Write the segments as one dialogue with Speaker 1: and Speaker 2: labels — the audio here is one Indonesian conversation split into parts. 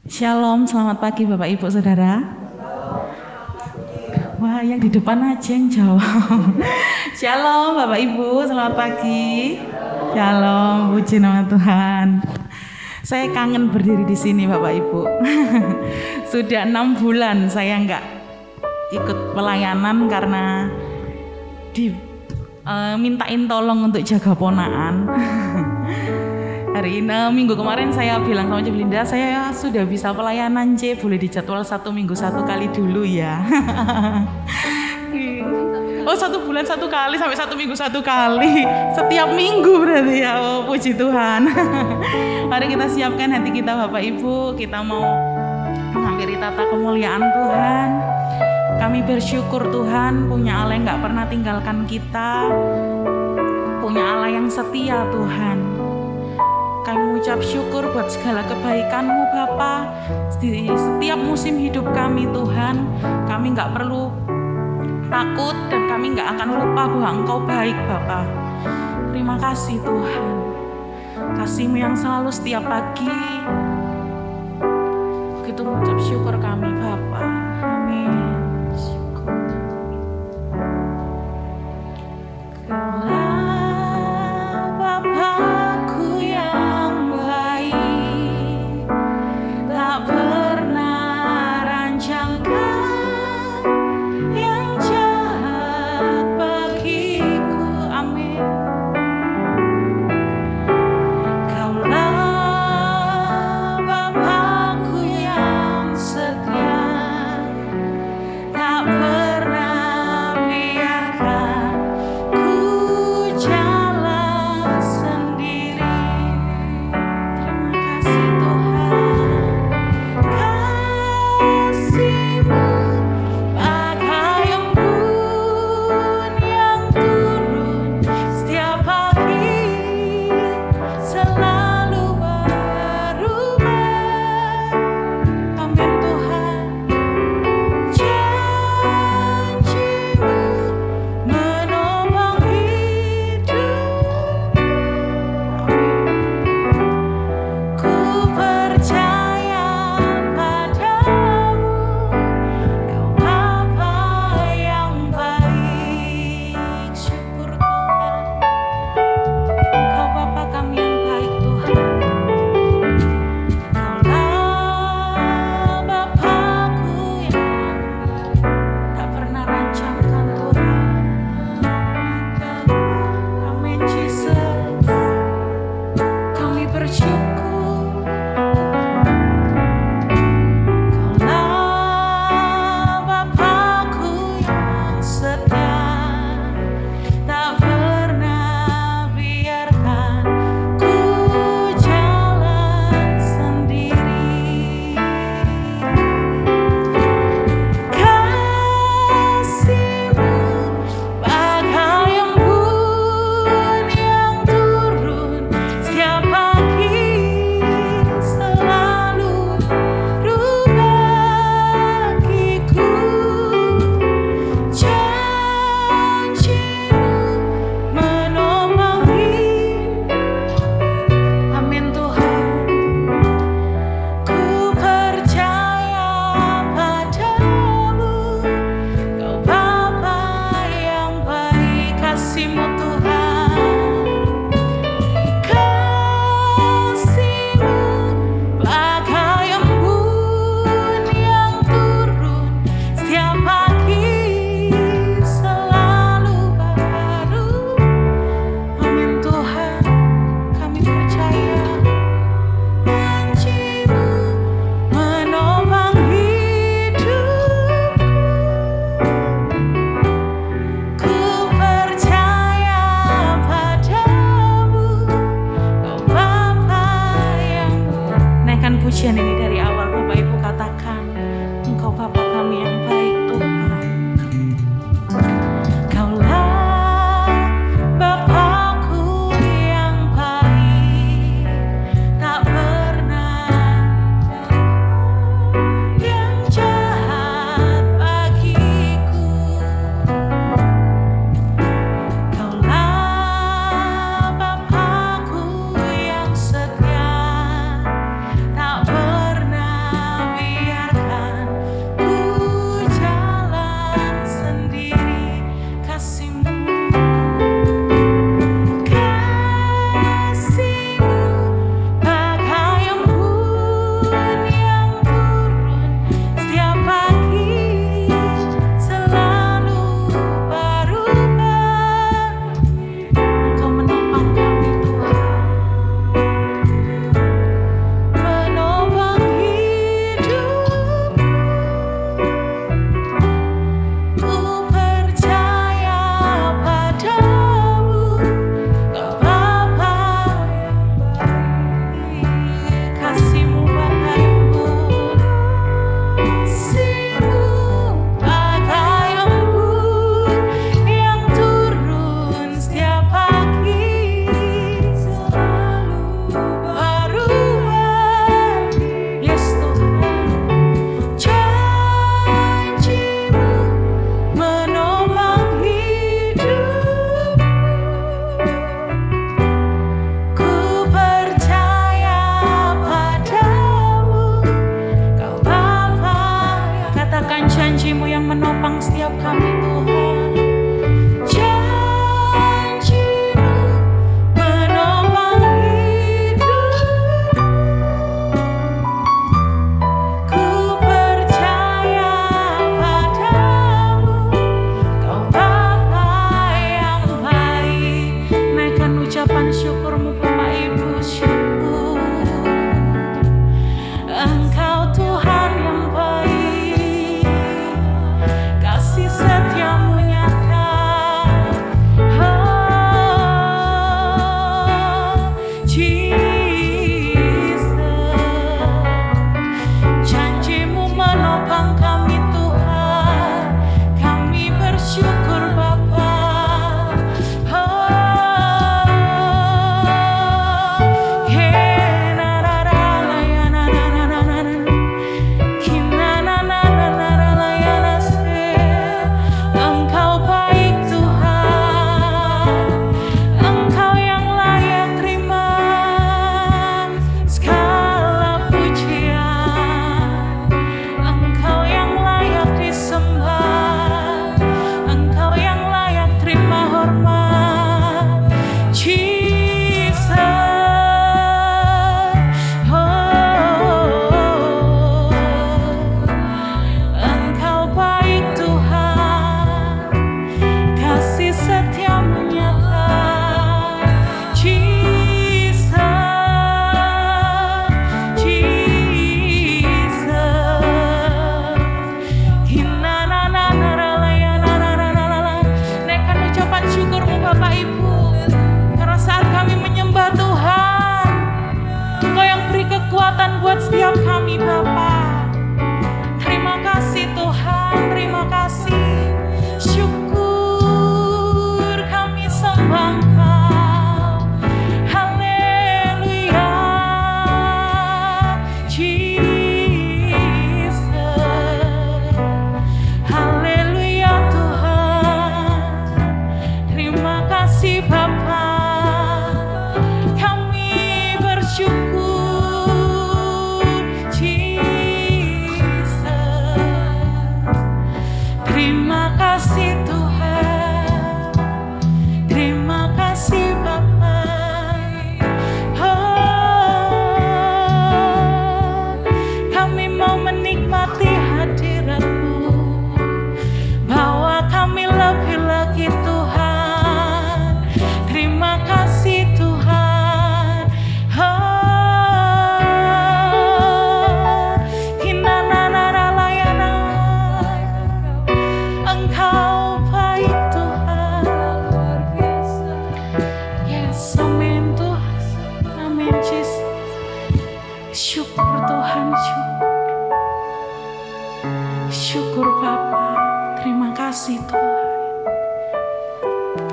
Speaker 1: Shalom, selamat pagi Bapak Ibu Saudara. Wah, yang di depan aja yang jawab. Shalom Bapak Ibu, selamat pagi. Shalom, puji nama Tuhan. Saya kangen berdiri di sini Bapak Ibu. Sudah 6 bulan saya nggak ikut pelayanan karena mintain tolong untuk jaga ponaan. Hari ini minggu kemarin saya bilang sama Cik Belinda, saya sudah bisa pelayanan C, boleh dijadwal 1 minggu 1 kali dulu ya. Oh 1 bulan 1 kali sampai 1 minggu 1 kali, setiap minggu berarti ya. Oh puji Tuhan. Mari kita siapkan hati kita Bapak Ibu, kita mau menghampiri tata kemuliaan Tuhan. Kami bersyukur Tuhan punya Allah yang gak pernah tinggalkan kita, punya Allah yang setia Tuhan. Kami mengucap syukur buat segala kebaikan-Mu Bapa di setiap musim hidup kami Tuhan. Kami gak perlu takut dan kami gak akan lupa bahwa Engkau baik Bapa. Terima kasih Tuhan, kasih-Mu yang selalu setiap pagi. Begitu mengucap syukur kami Bapa. Amin.
Speaker 2: Kaulah Bapakku yang setia.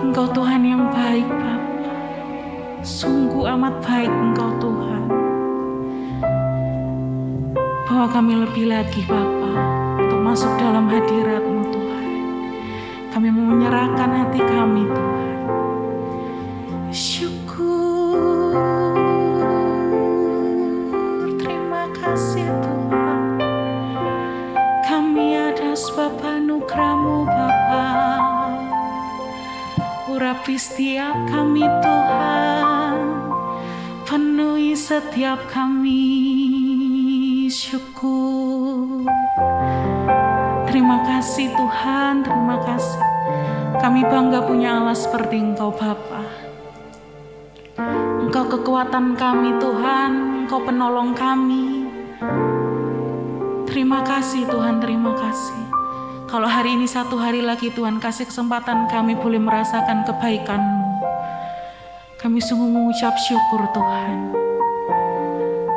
Speaker 1: Engkau Tuhan yang baik Bapa. Sungguh amat baik Engkau Tuhan. Bawa kami lebih lagi Bapa untuk masuk dalam hadirat-Mu Tuhan. Kami mau menyerahkan hati kami Tuhan. Syukur, terima kasih Tuhan. Kami ada sebab anugerah-Mu Bapa. Urapi setiap kami Tuhan, penuhi setiap kami. Syukur, terima kasih Tuhan, terima kasih. Kami bangga punya Allah seperti Engkau Bapa. Engkau kekuatan kami Tuhan, Engkau penolong kami. Terima kasih Tuhan, terima kasih. Kalau hari ini satu hari lagi Tuhan kasih kesempatan kami boleh merasakan kebaikan-Mu. Kami sungguh mengucap syukur Tuhan.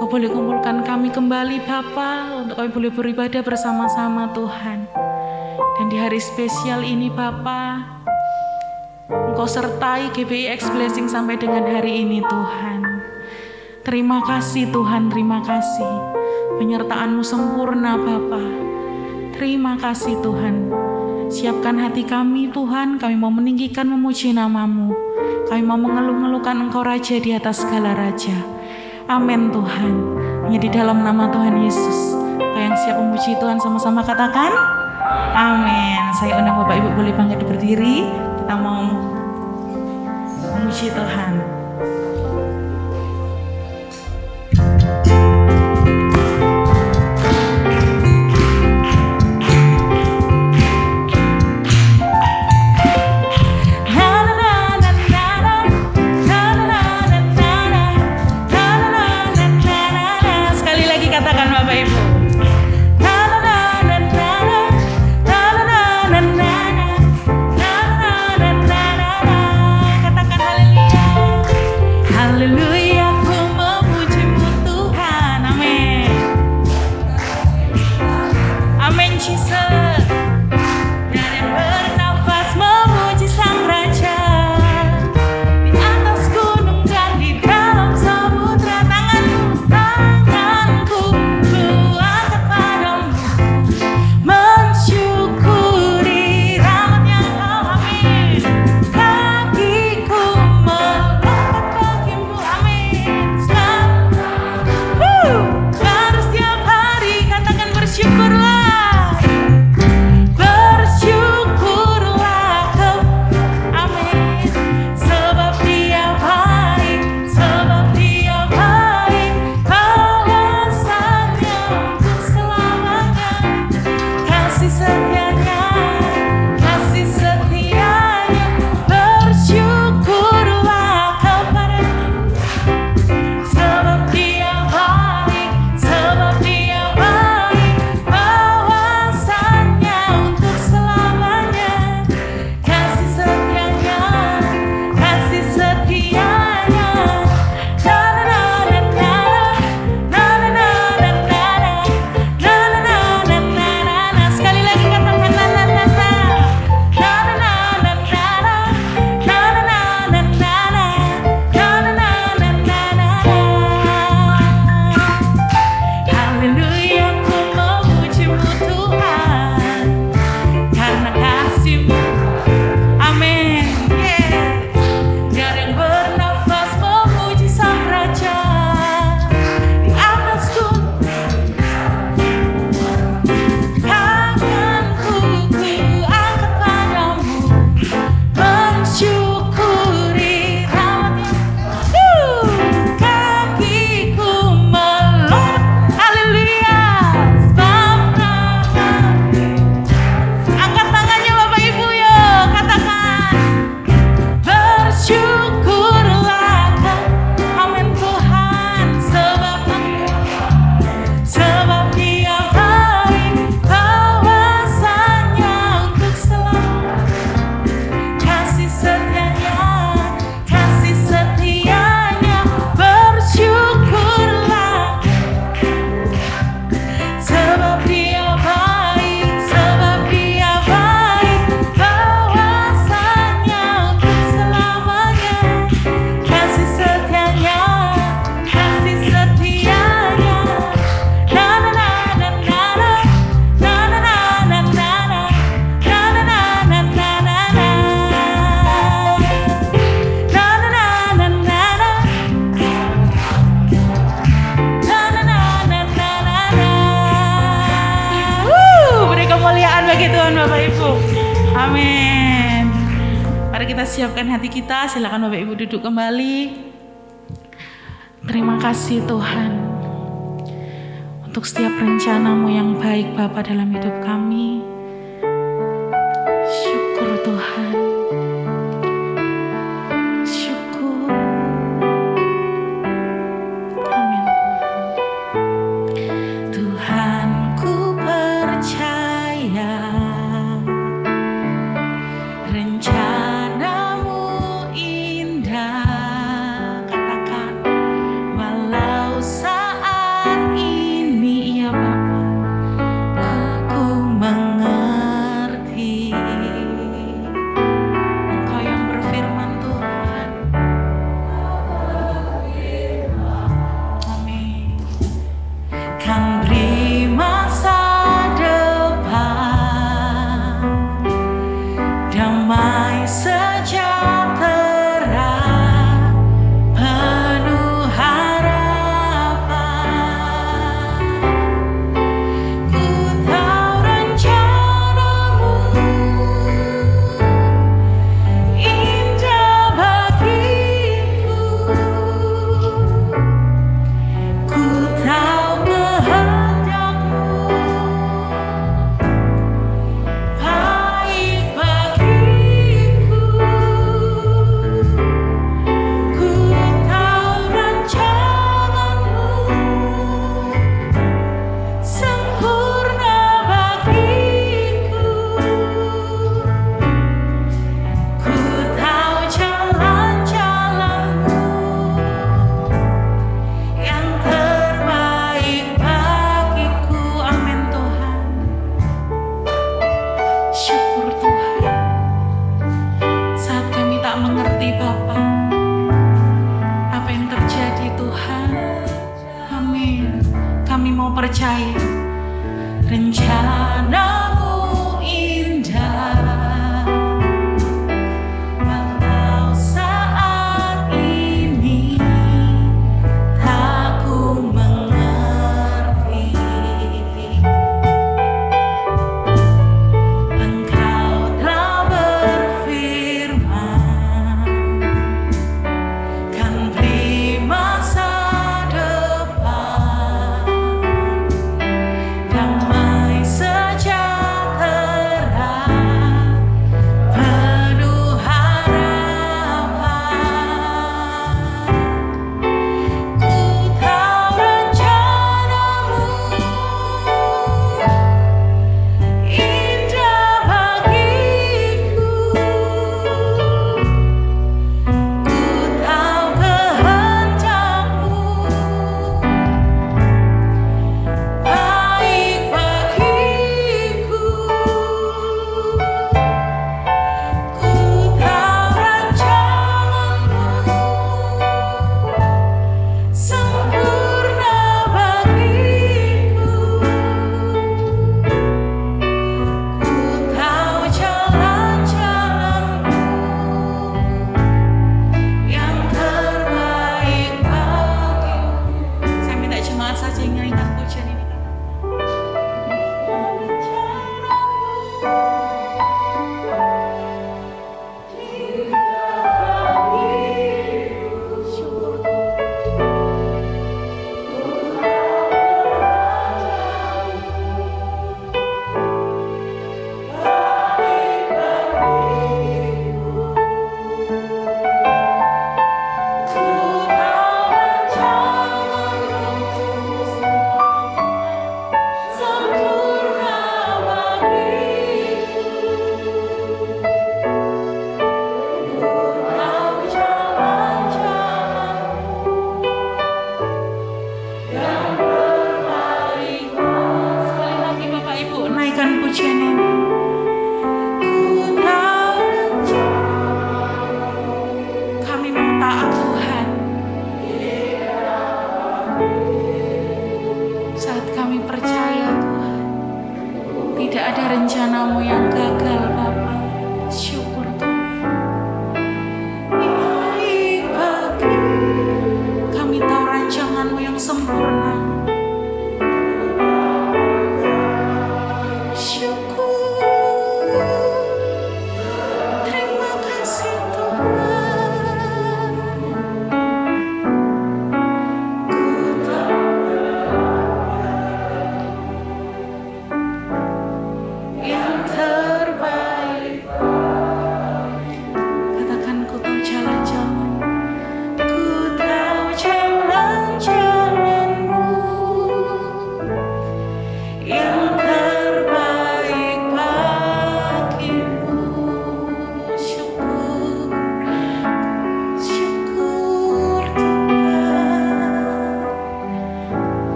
Speaker 1: Kau boleh kumpulkan kami kembali Bapa untuk kami boleh beribadah bersama-sama Tuhan. Dan di hari spesial ini Bapa, Engkau sertai GBI X Blessing sampai dengan hari ini Tuhan. Terima kasih Tuhan, terima kasih. Penyertaan-Mu sempurna Bapa. Terima kasih Tuhan. Siapkan hati kami Tuhan, kami mau meninggikan memuji nama-Mu. Kami mau mengeluh-ngeluhkan Engkau Raja di atas segala Raja. Amin Tuhan. Hanya di dalam nama Tuhan Yesus. Kau yang siap memuji Tuhan sama-sama katakan amin. Saya undang Bapak Ibu boleh bangkit berdiri. Kita mau memuji Tuhan. Katakan haleluya. kita siapkan hati kita. Silakan Bapak Ibu duduk kembali. Terima kasih Tuhan untuk setiap rencana-Mu yang baik Bapa dalam hidup kami. Syukur Tuhan. Syukur. Amin Tuhan. Tuhan, ku percaya rencana-Mu indah. Katakan, walau saat ini ya Bapa, aku mengerti. Engkau yang berfirman Tuhan. Amin. Kan beri masa depan, damai sejahtera, penuh harapan. Ku tahu rencana-Mu indah bagiku. Ku tahu kehendak-Mu baik bagiku.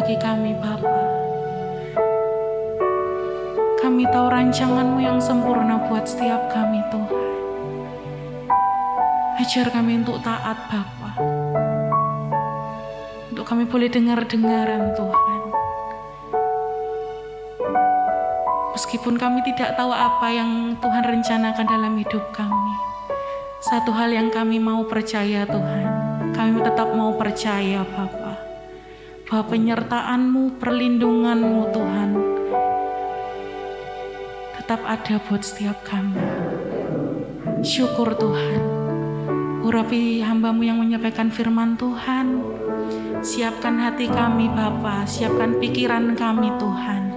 Speaker 1: bagi kami Bapa. Kami tahu rancangan-Mu yang sempurna buat setiap kami Tuhan. Ajar kami untuk taat Bapa. Untuk kami boleh dengar-dengaran Tuhan. Meskipun kami tidak tahu apa yang Tuhan rencanakan dalam hidup kami. Satu hal yang kami mau percaya Tuhan. Kami tetap mau percaya Bapa. Bahwa penyertaan-Mu, perlindungan-Mu Tuhan tetap ada buat setiap kami. Syukur Tuhan. Urapi hamba-Mu yang menyampaikan firman Tuhan. Siapkan hati kami Bapa, siapkan pikiran kami Tuhan.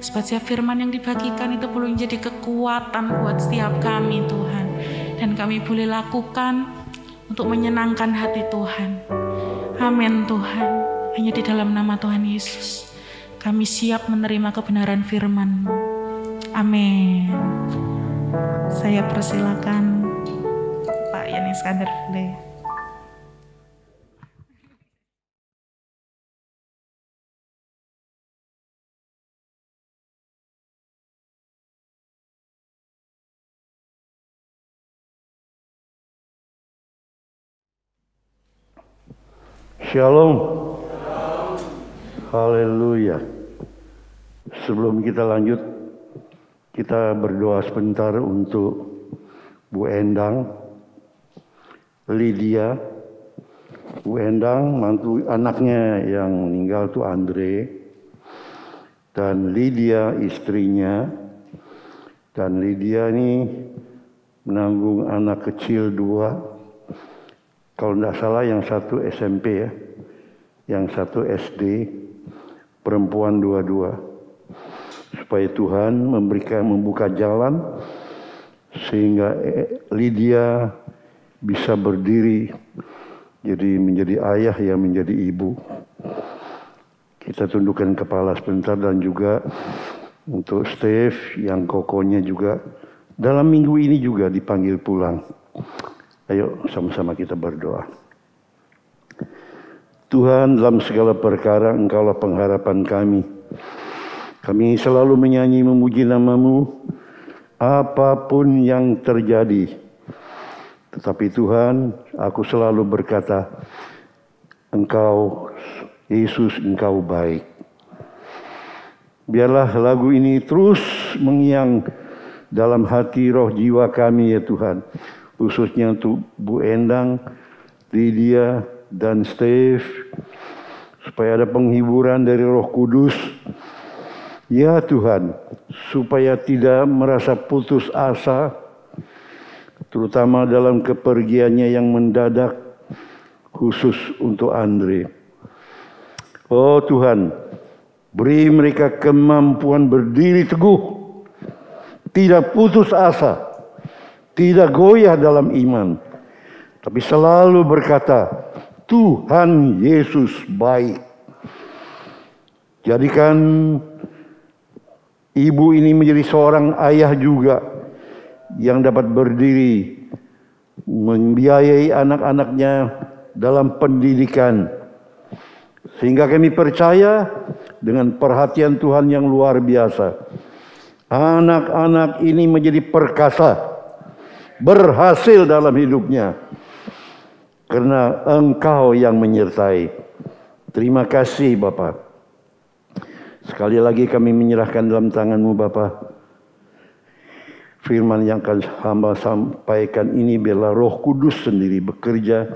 Speaker 1: Sebab setiap firman yang dibagikan itu perlu menjadi kekuatan buat setiap kami Tuhan. Dan kami boleh lakukan untuk menyenangkan hati Tuhan. Amin Tuhan. Hanya di dalam nama Tuhan Yesus kami siap menerima kebenaran firman-Mu. Amin. Saya persilakan Pak Yani Iskandar Fule.
Speaker 2: Shalom. Haleluya. Sebelum kita lanjut, kita berdoa sebentar untuk Bu Endang, Lydia. Bu Endang, mantu anaknya yang meninggal itu Andre, dan Lydia istrinya. Dan Lydia ini menanggung anak kecil 2. Kalau tidak salah yang satu SMP ya, yang satu SD, perempuan 2. Supaya Tuhan membuka jalan sehingga Lydia bisa berdiri jadi menjadi ayah yang menjadi ibu. Kita tundukkan kepala sebentar, dan juga untuk Steve yang kokonya juga dalam minggu ini juga dipanggil pulang. Ayo sama-sama kita berdoa. Tuhan, dalam segala perkara Engkaulah pengharapan kami. Kami selalu menyanyi memuji nama-Mu apapun yang terjadi. Tetapi Tuhan, aku selalu berkata, Engkau, Yesus, Engkau baik. Biarlah lagu ini terus mengiang dalam hati roh jiwa kami ya Tuhan. Khususnya untuk Bu Endang, Lydia, dan Steve, supaya ada penghiburan dari Roh Kudus. Ya Tuhan, supaya tidak merasa putus asa, terutama dalam kepergiannya yang mendadak, khusus untuk Andre. Oh Tuhan, beri mereka kemampuan berdiri teguh, tidak putus asa, tidak goyah dalam iman, tapi selalu berkata, Tuhan Yesus baik. Jadikan ibu ini menjadi seorang ayah juga yang dapat berdiri, membiayai anak-anaknya dalam pendidikan. Sehingga kami percaya dengan perhatian Tuhan yang luar biasa, anak-anak ini menjadi perkasa, berhasil dalam hidupnya karena Engkau yang menyertai. Terima kasih Bapa. Sekali lagi kami menyerahkan dalam tangan-Mu Bapa. Firman yang akan hamba sampaikan ini biarlah Roh Kudus sendiri bekerja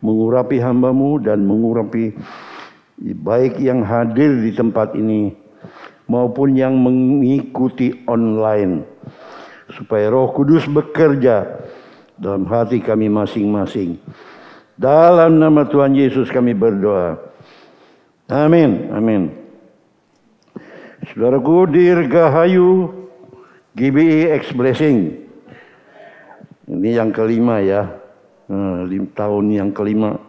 Speaker 2: mengurapi hamba-Mu dan mengurapi baik yang hadir di tempat ini maupun yang mengikuti online. Supaya Roh Kudus bekerja dalam hati kami masing-masing. Dalam nama Tuhan Yesus kami berdoa. Amin. Amin. Saudaraku Dirgahayu GBI X Blessing. Ini yang kelima ya. 5 tahun yang kelima.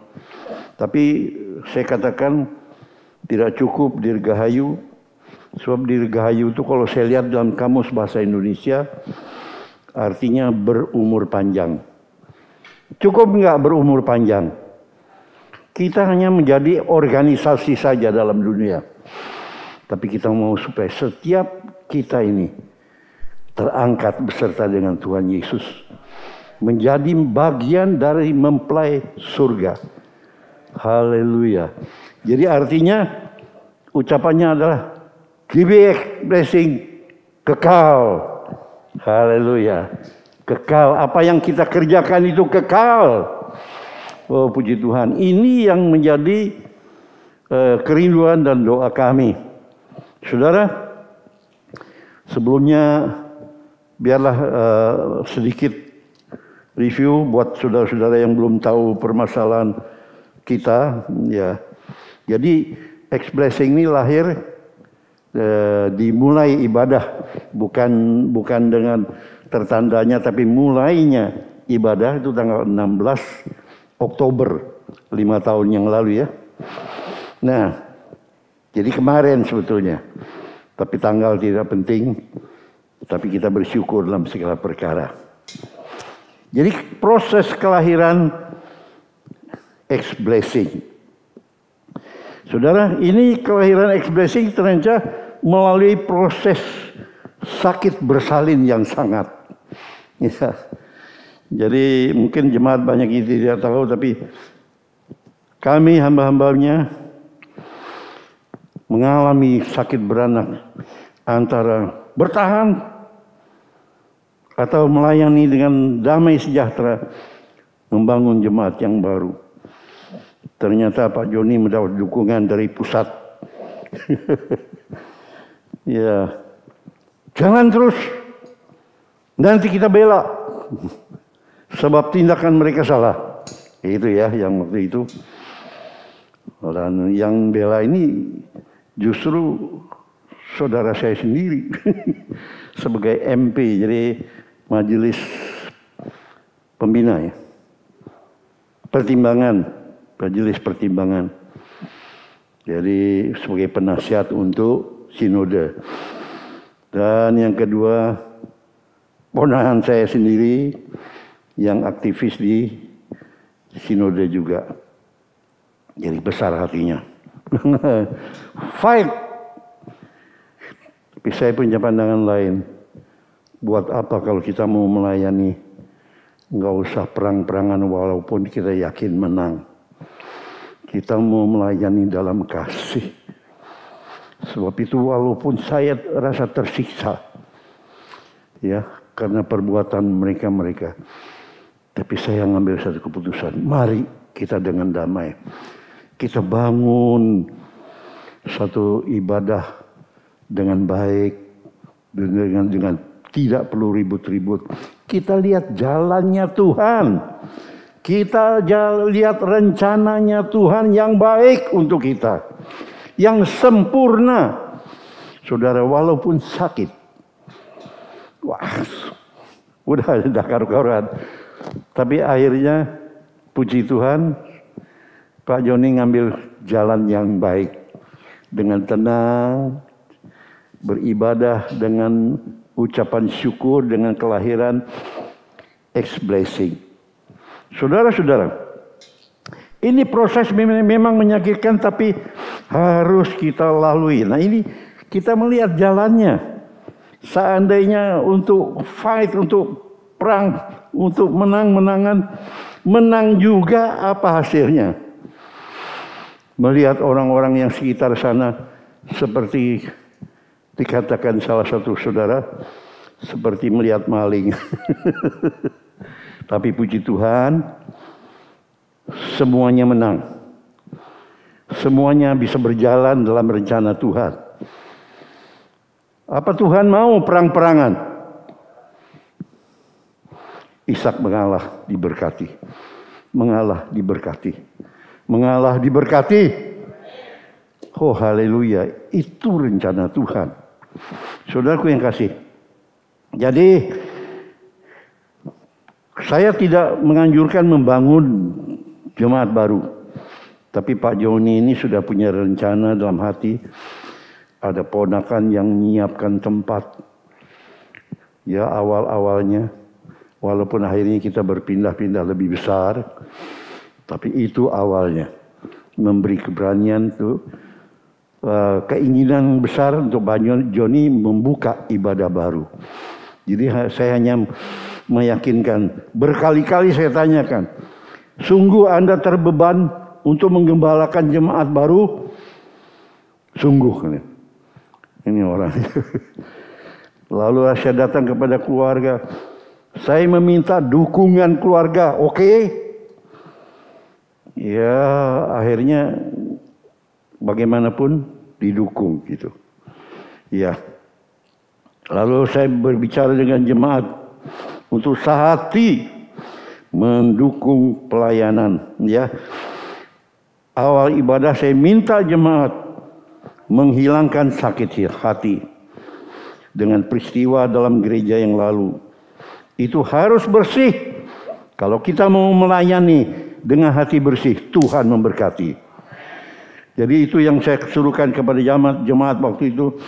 Speaker 2: Tapi saya katakan tidak cukup Dirgahayu. Sebab Dirgahayu itu kalau saya lihat dalam kamus bahasa Indonesia artinya berumur panjang. Cukup enggak berumur panjang? Kita hanya menjadi organisasi saja dalam dunia. Tapi kita mau supaya setiap kita ini terangkat beserta dengan Tuhan Yesus. Menjadi bagian dari mempelai surga. Haleluya. Jadi artinya ucapannya adalah GBX blessing kekal. Haleluya. Kekal. Apa yang kita kerjakan itu kekal. Oh puji Tuhan. Ini yang menjadi kerinduan dan doa kami. Saudara, sebelumnya biarlah sedikit review buat saudara-saudara yang belum tahu permasalahan kita. Ya, jadi X-Blessing ini lahir dimulai ibadah, bukan dengan tertandanya, tapi mulainya ibadah itu tanggal 16 Oktober 5 tahun yang lalu ya. Nah, jadi kemarin sebetulnya, tapi tanggal tidak penting, tapi kita bersyukur dalam segala perkara. Jadi proses kelahiran X-Blessing. Saudara, ini kelahiran X-Blessing ternyata melalui proses sakit bersalin yang sangat. Ya. Jadi mungkin jemaat banyak yang tidak tahu, tapi kami hamba-hambanya mengalami sakit beranak antara bertahan atau melayani dengan damai sejahtera membangun jemaat yang baru. Ternyata Pak Joni mendapat dukungan dari pusat. Ya, jangan terus, nanti kita bela. Sebab tindakan mereka salah. Itu ya yang waktu itu. Dan yang bela ini justru saudara saya sendiri. Sebagai MP, jadi majelis pembina ya. Pertimbangan, majelis pertimbangan. Jadi sebagai penasihat untuk sinode. Dan yang kedua, ponakan saya sendiri yang aktivis di sinode juga. Jadi besar hatinya. Fight. Tapi saya punya pandangan lain. Buat apa kalau kita mau melayani? Nggak usah perang-perangan walaupun kita yakin menang. Kita mau melayani dalam kasih. Sebab itu walaupun saya rasa tersiksa. Ya, karena perbuatan mereka. Tapi saya ngambil satu keputusan. Mari kita dengan damai. Kita bangun satu ibadah dengan baik. Dengan tidak perlu ribut-ribut. Kita lihat jalannya Tuhan. Kita lihat rencananya Tuhan yang baik untuk kita. Yang sempurna. Saudara, walaupun sakit. Wah, udah karu-karuan. Tapi akhirnya puji Tuhan, Pak Joni ngambil jalan yang baik. Dengan tenang, beribadah dengan ucapan syukur, dengan kelahiran X-Blessing. Saudara-saudara, ini proses memang menyakitkan tapi harus kita lalui. Nah ini kita melihat jalannya. Seandainya untuk fight, untuk perang, untuk menang juga apa hasilnya? Melihat orang-orang yang sekitar sana seperti dikatakan salah satu saudara, seperti melihat maling. Tapi puji Tuhan, semuanya menang. Semuanya bisa berjalan dalam rencana Tuhan. Apa Tuhan mau perang-perangan? Ishak mengalah diberkati. Mengalah diberkati. Mengalah diberkati. Oh haleluya. Itu rencana Tuhan. Saudaraku yang kasih. Jadi saya tidak menganjurkan membangun jemaat baru. Tapi Pak Joni ini sudah punya rencana dalam hati. Ada ponakan yang menyiapkan tempat. Ya awal-awalnya. Walaupun akhirnya kita berpindah-pindah lebih besar. Tapi itu awalnya. memberi keberanian tuh, keinginan besar untuk Joni membuka ibadah baru. Jadi saya hanya meyakinkan, berkali-kali saya tanyakan, sungguh Anda terbeban untuk menggembalakan jemaat baru? Sungguh. Ini orang. Lalu saya datang kepada keluarga, saya meminta dukungan keluarga, oke? Ya akhirnya bagaimanapun didukung gitu. Ya. Lalu saya berbicara dengan jemaat untuk sehati mendukung pelayanan. Ya. Awal ibadah saya minta jemaat menghilangkan sakit hati dengan peristiwa dalam gereja yang lalu. Itu harus bersih. Kalau kita mau melayani dengan hati bersih, Tuhan memberkati. Jadi itu yang saya suruhkan kepada jemaat waktu itu.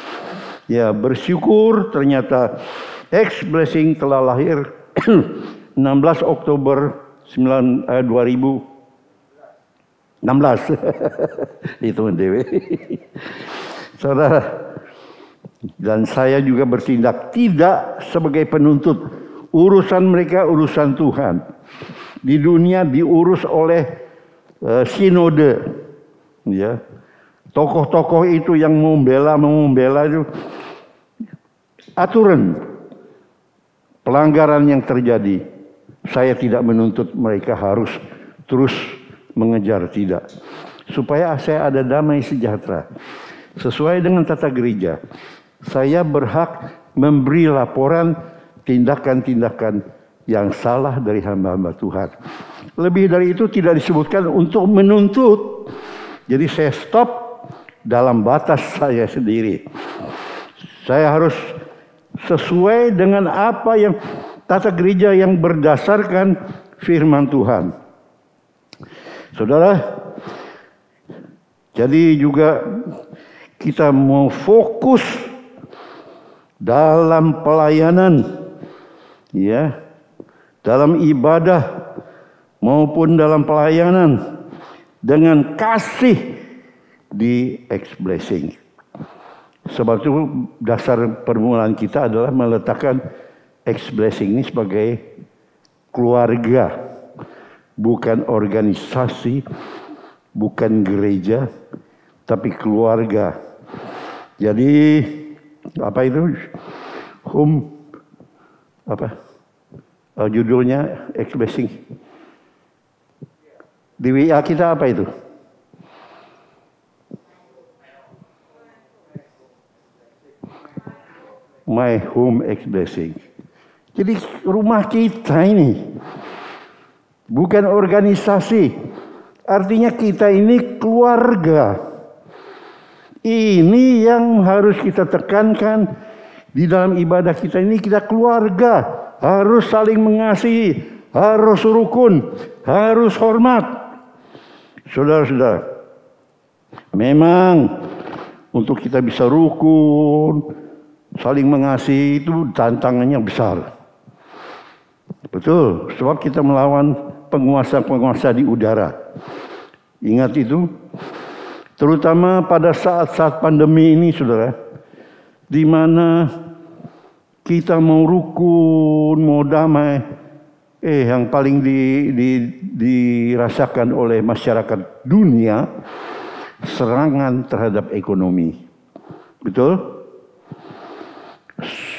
Speaker 2: Ya, bersyukur ternyata X-Blessing telah lahir 16 Oktober 2016. Itu dewe. Saudara, dan saya juga bertindak tidak sebagai penuntut. Urusan mereka urusan Tuhan. Di dunia diurus oleh sinode. Ya. Tokoh-tokoh itu yang membela itu aturan pelanggaran yang terjadi. Saya tidak menuntut mereka harus terus mengejar, tidak. Supaya saya ada damai sejahtera. Sesuai dengan tata gereja, saya berhak memberi laporan tindakan-tindakan yang salah dari hamba-hamba Tuhan. Lebih dari itu tidak disebutkan untuk menuntut. Jadi saya stop dalam batas saya sendiri. Saya harus sesuai dengan apa yang tata gereja yang berdasarkan firman Tuhan. Saudara, jadi juga kita mau fokus dalam pelayanan, ya, dalam ibadah maupun dalam pelayanan dengan kasih di X-Blessing. Sebab itu dasar permulaan kita adalah meletakkan X-Blessing ini sebagai keluarga, bukan organisasi, bukan gereja, tapi keluarga. Jadi apa itu? Home apa? Judulnya X-Blessing. Di WA kita apa itu? My Home X-Blessing. Jadi rumah kita ini bukan organisasi. Artinya kita ini keluarga. Ini yang harus kita tekankan di dalam ibadah kita ini. Kita keluarga. Harus saling mengasihi. Harus rukun. Harus hormat. Saudara-saudara. Memang untuk kita bisa rukun, saling mengasihi itu tantangannya besar. Betul, sebab kita melawan penguasa-penguasa di udara. Ingat itu, terutama pada saat-saat pandemi ini, saudara, di mana kita mau rukun, mau damai, yang paling dirasakan oleh masyarakat dunia, serangan terhadap ekonomi. Betul?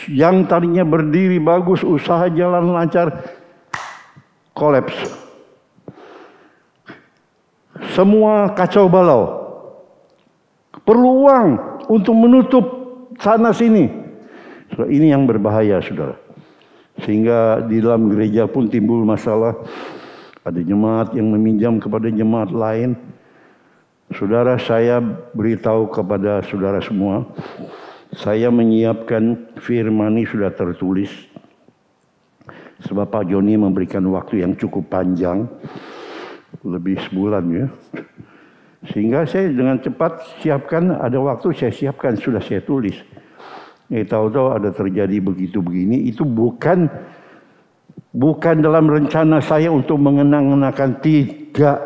Speaker 2: Yang tadinya berdiri bagus, usaha jalan lancar, kolaps. Semua kacau balau. Perlu uang untuk menutup sana sini. So, ini yang berbahaya, saudara. Sehingga di dalam gereja pun timbul masalah. Ada jemaat yang meminjam kepada jemaat lain. Saudara, saya beritahu kepada saudara semua, saya menyiapkan firman ini sudah tertulis. Sebab Pak Joni memberikan waktu yang cukup panjang, lebih sebulan ya. Sehingga saya dengan cepat siapkan, ada waktu saya siapkan, sudah saya tulis. Tahu-tahu ada terjadi begitu begini, itu bukan dalam rencana saya untuk mengenang-enangkan, tidak.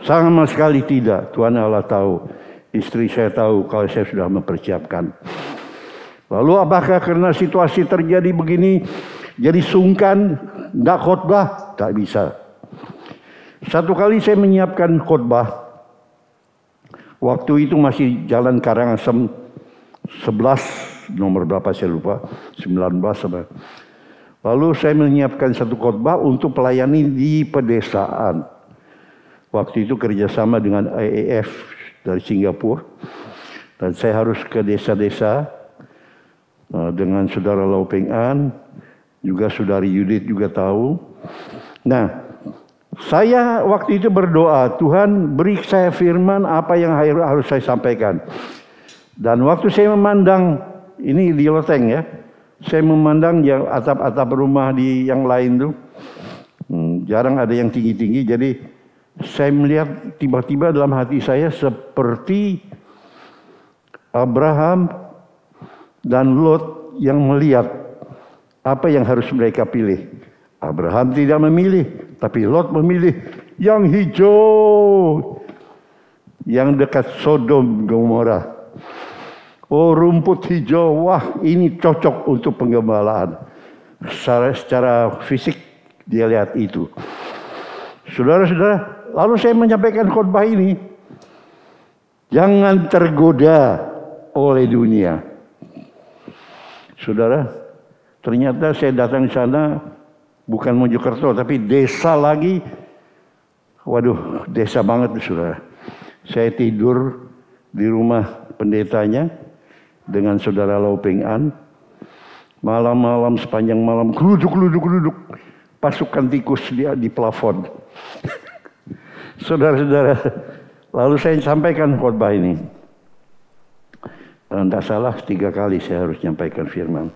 Speaker 2: Sama sekali tidak. Tuhan Allah tahu. Istri saya tahu kalau saya sudah mempersiapkan. Lalu apakah karena situasi terjadi begini, jadi sungkan, tidak khotbah? Tak bisa. Satu kali saya menyiapkan khotbah. Waktu itu masih Jalan Karangasem 11, nomor berapa saya lupa, 19 apa. Lalu saya menyiapkan satu khotbah untuk pelayani di pedesaan. Waktu itu kerjasama dengan IAF dari Singapura. Dan saya harus ke desa-desa dengan saudara Lau Peng An, juga saudari Yudit juga tahu. Nah, saya waktu itu berdoa, Tuhan beri saya firman apa yang harus saya sampaikan. Dan waktu saya memandang, ini di loteng ya, saya memandang yang atap-atap rumah di yang lain tuh, jarang ada yang tinggi-tinggi. Jadi saya melihat tiba-tiba dalam hati saya seperti Abraham dan Lot yang melihat apa yang harus mereka pilih. Abraham tidak memilih, tapi Lot memilih yang hijau, yang dekat Sodom Gomora. Oh, rumput hijau, wah ini cocok untuk penggembalaan. Secara fisik dia lihat itu. Saudara-saudara, lalu saya menyampaikan khotbah ini. Jangan tergoda oleh dunia. Saudara, ternyata saya datang di sana bukan Mojokerto, tapi desa lagi. Waduh, desa banget saudara. Saya tidur di rumah pendetanya dengan saudara Lau Peng An. Malam-malam sepanjang malam geluduk. Pasukan tikus dia di plafon. Saudara-saudara, lalu saya sampaikan khotbah ini. Tidak salah 3 kali saya harus menyampaikan firman.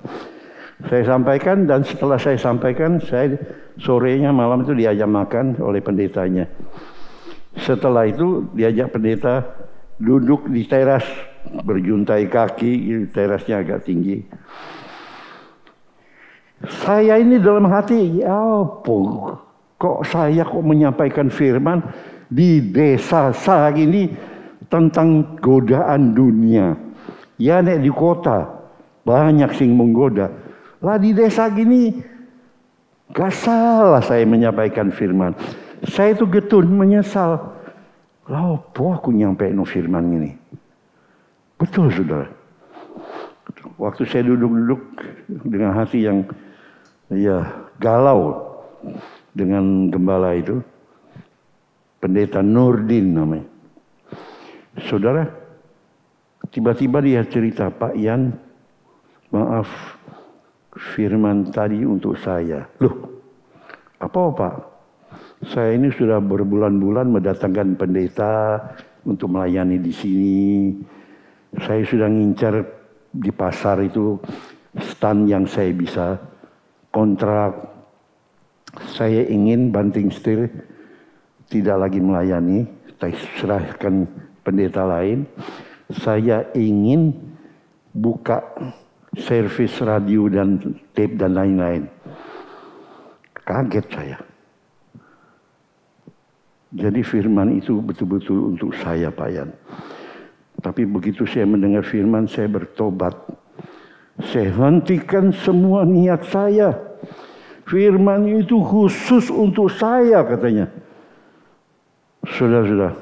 Speaker 2: Saya sampaikan dan setelah saya sampaikan, saya sorenya malam itu diajak makan oleh pendetanya. Setelah itu diajak pendeta duduk di teras, berjuntai kaki, terasnya agak tinggi. Saya ini dalam hati, kok saya menyampaikan firman di desa saya ini tentang godaan dunia. Ya nek di kota banyak sing menggoda. Lah di desa gini gak salah saya menyampaikan firman. Saya itu getun menyesal. Lah apa aku nyampe no firman ini? Betul saudara. Waktu saya duduk-duduk dengan hati yang galau dengan gembala itu, pendeta Nurdin namanya. Saudara, tiba-tiba dia cerita, Pak Yan, maaf, firman tadi untuk saya. Loh, apa Pak? Saya ini sudah berbulan-bulan mendatangkan pendeta untuk melayani di sini. Saya sudah ngincar di pasar itu stand yang saya bisa kontrak. Saya ingin banting setir tidak lagi melayani, saya serahkan pendeta lain. Saya ingin buka servis radio dan tape dan lain-lain. Kaget saya. Jadi firman itu betul-betul untuk saya, Pak Yan. Tapi begitu saya mendengar firman, saya bertobat. Saya hentikan semua niat saya. Firman itu khusus untuk saya, katanya. Saudara-saudara,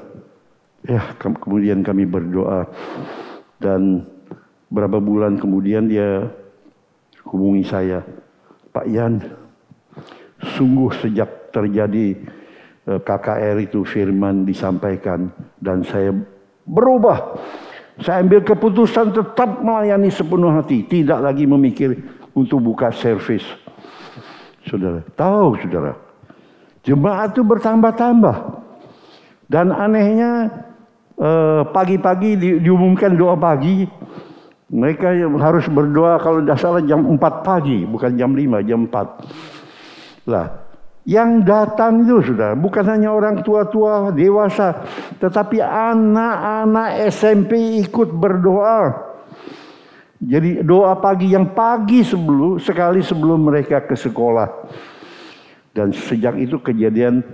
Speaker 2: ya kemudian kami berdoa. Dan berapa bulan kemudian dia hubungi saya. Pak Yan, sungguh sejak terjadi KKR itu firman disampaikan dan saya berubah. Saya ambil keputusan tetap melayani sepenuh hati, tidak lagi memikir untuk buka servis. Saudara, tahu saudara, jemaat itu bertambah-tambah. Dan anehnya pagi-pagi diumumkan doa pagi. Mereka harus berdoa kalau tidak salah jam 4 pagi, bukan jam 5, jam 4. Lah, yang datang itu sudah bukan hanya orang tua-tua dewasa, tetapi anak-anak SMP ikut berdoa. Jadi doa pagi yang pagi sekali sebelum mereka ke sekolah. Dan sejak itu kejadian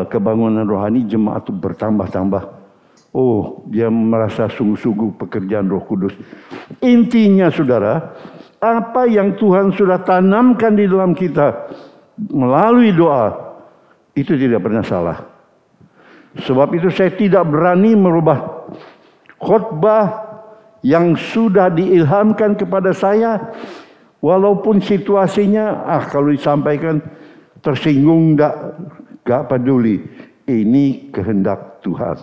Speaker 2: kebangunan rohani jemaat itu bertambah-tambah. Oh, dia merasa sungguh-sungguh pekerjaan Roh Kudus. Intinya saudara, apa yang Tuhan sudah tanamkan di dalam kita melalui doa, itu tidak pernah salah. Sebab itu saya tidak berani merubah khotbah yang sudah diilhamkan kepada saya, walaupun situasinya, kalau disampaikan tersinggung, gak peduli. Ini kehendak Tuhan.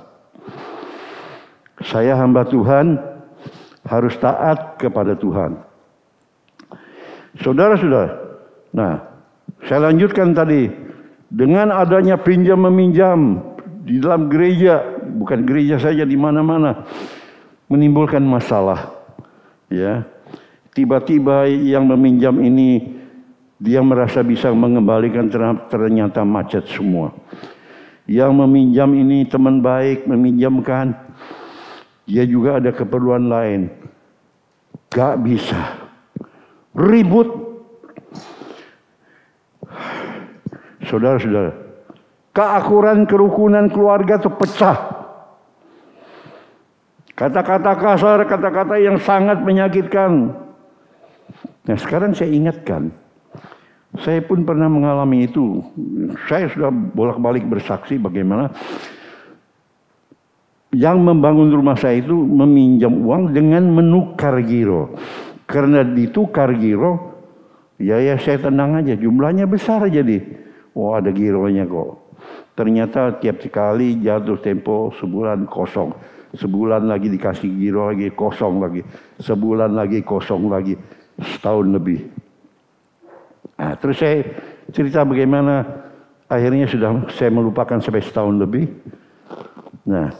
Speaker 2: Saya hamba Tuhan, harus taat kepada Tuhan. Saudara-saudara, nah, saya lanjutkan tadi, dengan adanya pinjam meminjam di dalam gereja, bukan gereja saja, di mana-mana, menimbulkan masalah. Ya, tiba-tiba yang meminjam ini dia merasa bisa mengembalikan, ternyata macet semua. Yang meminjam ini teman baik, meminjamkan, dia juga ada keperluan lain, gak bisa, ribut. Saudara-saudara, keakuran kerukunan keluarga itu pecah. Kata-kata kasar, kata-kata yang sangat menyakitkan. Nah, sekarang saya ingatkan, saya pun pernah mengalami itu. Saya sudah bolak-balik bersaksi bagaimana yang membangun rumah saya itu meminjam uang dengan menukar giro. Karena ditukar giro, ya saya tenang aja, jumlahnya besar jadi. Oh, ada gironya kok. Ternyata tiap sekali jatuh tempo sebulan kosong. Sebulan lagi dikasih giro lagi, kosong lagi. Sebulan lagi, kosong lagi. Setahun lebih. Nah, terus saya cerita bagaimana akhirnya sudah saya melupakan sampai setahun lebih. Nah,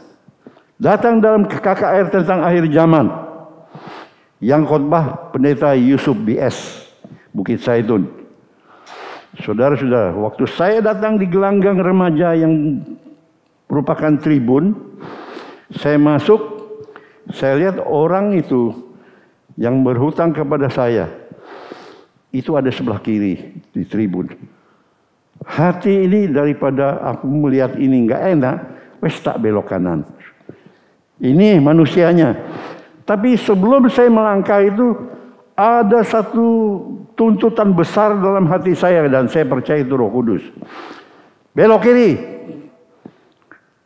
Speaker 2: datang dalam KKR tentang akhir zaman. Yang khotbah pendeta Yusuf BS, Bukit Zaitun. Saudara-saudara, waktu saya datang di gelanggang remaja yang merupakan tribun, saya masuk, saya lihat orang itu yang berhutang kepada saya, itu ada sebelah kiri di tribun. Hati ini daripada aku melihat ini nggak enak, wes tak belok kanan. Ini manusianya. Tapi sebelum saya melangkah itu, ada satu tuntutan besar dalam hati saya dan saya percaya itu Roh Kudus. Belok kiri.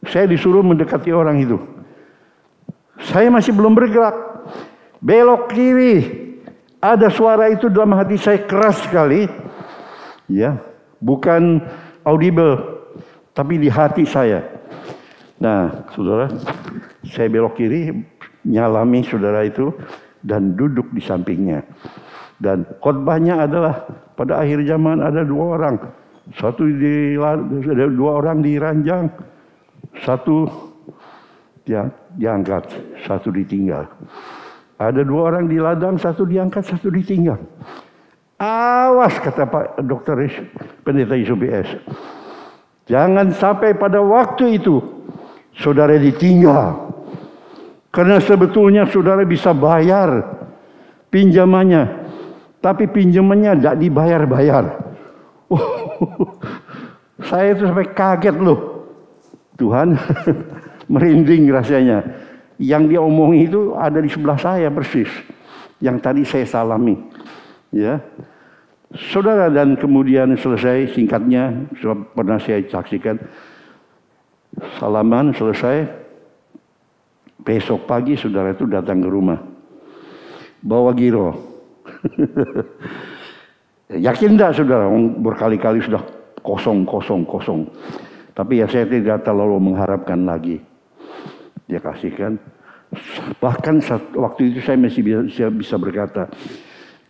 Speaker 2: Saya disuruh mendekati orang itu. Saya masih belum bergerak. Belok kiri. Ada suara itu dalam hati saya keras sekali. Ya, bukan audible, tapi di hati saya. Nah, saudara, saya belok kiri, nyalami saudara itu dan duduk di sampingnya. Dan khotbahnya adalah pada akhir zaman ada dua orang. Ada dua orang diranjang, satu diangkat, satu ditinggal. Ada dua orang di ladang, satu diangkat, satu ditinggal. Awas, kata Pak Dokter Pendeta Yusuf BS. Jangan sampai pada waktu itu saudara ditinggal. Karena sebetulnya saudara bisa bayar pinjamannya. Tapi pinjamannya tidak dibayar-bayar. Saya itu sampai kaget loh. Tuhan, merinding rasanya. Yang dia omongi itu ada di sebelah saya persis. Yang tadi saya salami. Ya, saudara, dan kemudian selesai singkatnya, pernah saya saksikan. Salaman selesai. Besok pagi saudara itu datang ke rumah. Bawa giro. Yakin tidak saudara? Berkali-kali sudah kosong. Tapi ya saya tidak terlalu mengharapkan lagi. Dia kasihkan. Bahkan waktu itu saya masih bisa berkata,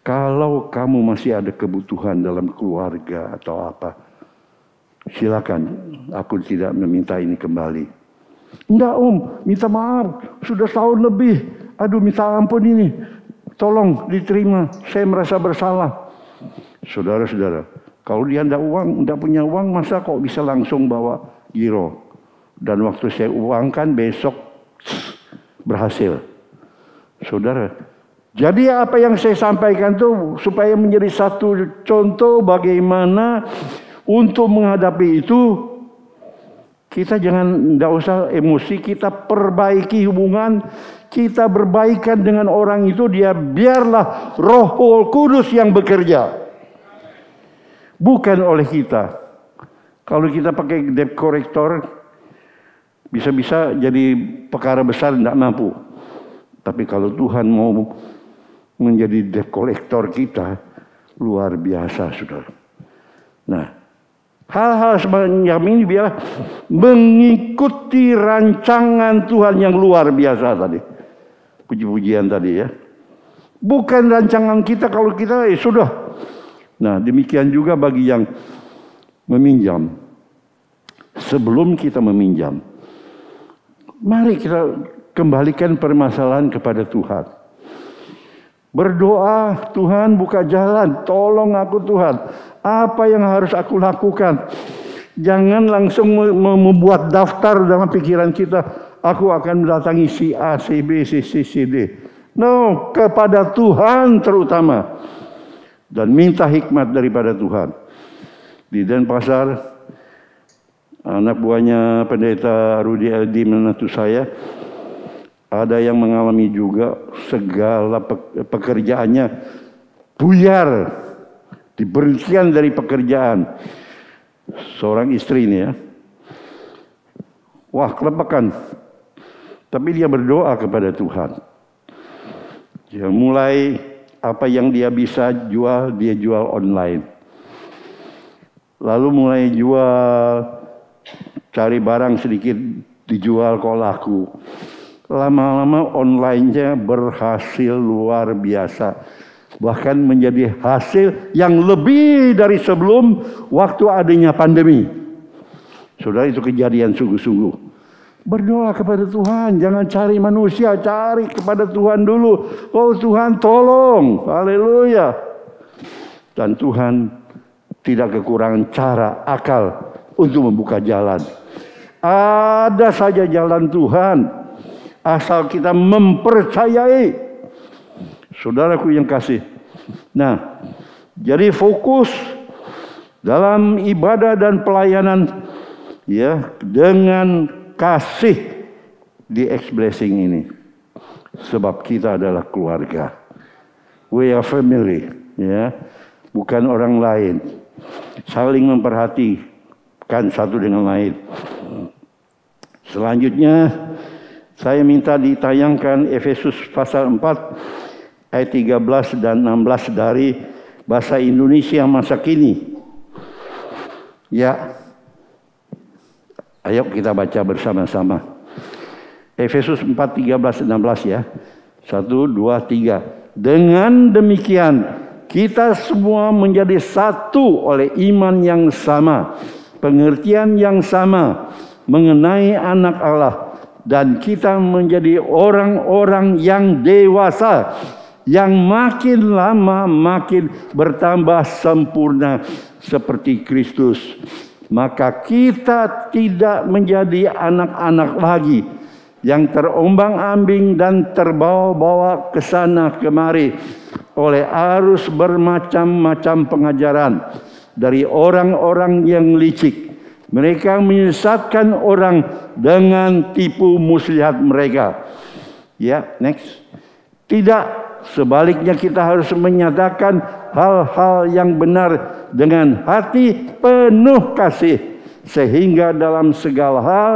Speaker 2: kalau kamu masih ada kebutuhan dalam keluarga atau apa, silakan. Aku tidak meminta ini kembali. Enggak minta maaf. Sudah setahun lebih. Aduh, minta ampun ini. Tolong diterima, saya merasa bersalah. Saudara-saudara, kalau dia tidak punya uang, masa kok bisa langsung bawa giro? Dan waktu saya uangkan besok berhasil. Saudara, jadi apa yang saya sampaikan itu supaya menjadi satu contoh bagaimana untuk menghadapi itu Kita tidak usah emosi, kita perbaiki hubungan, kita berbaikan dengan orang itu, dia biarlah Roh Kudus yang bekerja. Bukan oleh kita. Kalau kita pakai debt collector, bisa-bisa jadi perkara besar tidak mampu. Tapi kalau Tuhan mau menjadi debt collector kita, luar biasa, saudara. Nah, hal-hal semacam ini biarlah mengikuti rancangan Tuhan yang luar biasa tadi. Puji-pujian tadi ya. Bukan rancangan kita, kalau kita sudah. Nah, demikian juga bagi yang meminjam. Sebelum kita meminjam, mari kita kembalikan permasalahan kepada Tuhan. Berdoa, Tuhan buka jalan, tolong aku Tuhan. Apa yang harus aku lakukan? Jangan langsung membuat daftar dalam pikiran kita. Aku akan mendatangi si A, si B, si C, si D. No, kepada Tuhan terutama. Dan minta hikmat daripada Tuhan. Di Denpasar, anak buahnya pendeta Rudi Eldi menantu saya, ada yang mengalami juga segala pekerjaannya buyar, diberhentikan dari pekerjaan. Seorang istri ini ya, wah kelepakan. Tapi dia berdoa kepada Tuhan. Dia mulai apa yang dia bisa jual, dia jual online. Lalu mulai jual, cari barang sedikit dijual kok laku. Lama-lama online-nya berhasil luar biasa. Bahkan menjadi hasil yang lebih dari sebelum waktu adanya pandemi. Saudara, itu kejadian sungguh-sungguh. Berdoa kepada Tuhan, jangan cari manusia, cari kepada Tuhan dulu. Oh Tuhan tolong, haleluya. Dan Tuhan tidak kekurangan cara, akal untuk membuka jalan. Ada saja jalan Tuhan, asal kita mempercayai. Saudaraku yang kasih. Nah, jadi fokus dalam ibadah dan pelayanan ya dengan kasih di X-Blessing ini. Sebab kita adalah keluarga. We are family, ya. Bukan orang lain. Saling memperhatikan satu dengan lain. Selanjutnya saya minta ditayangkan Efesus pasal 4 ayat 13 dan 16 dari bahasa Indonesia masa kini. Ya. Ayo kita baca bersama-sama. Efesus 4, 13, 16 ya. 1, 2, 3. Dengan demikian, kita semua menjadi satu oleh iman yang sama, pengertian yang sama mengenai anak Allah. Dan kita menjadi orang-orang yang dewasa, yang makin lama makin bertambah sempurna seperti Kristus. Maka kita tidak menjadi anak-anak lagi yang terombang-ambing dan terbawa-bawa ke sana kemari oleh arus bermacam-macam pengajaran dari orang-orang yang licik. Mereka menyesatkan orang dengan tipu muslihat mereka. Ya, next. Tidak, sebaliknya kita harus menyatakan hal-hal yang benar dengan hati penuh kasih, sehingga dalam segala hal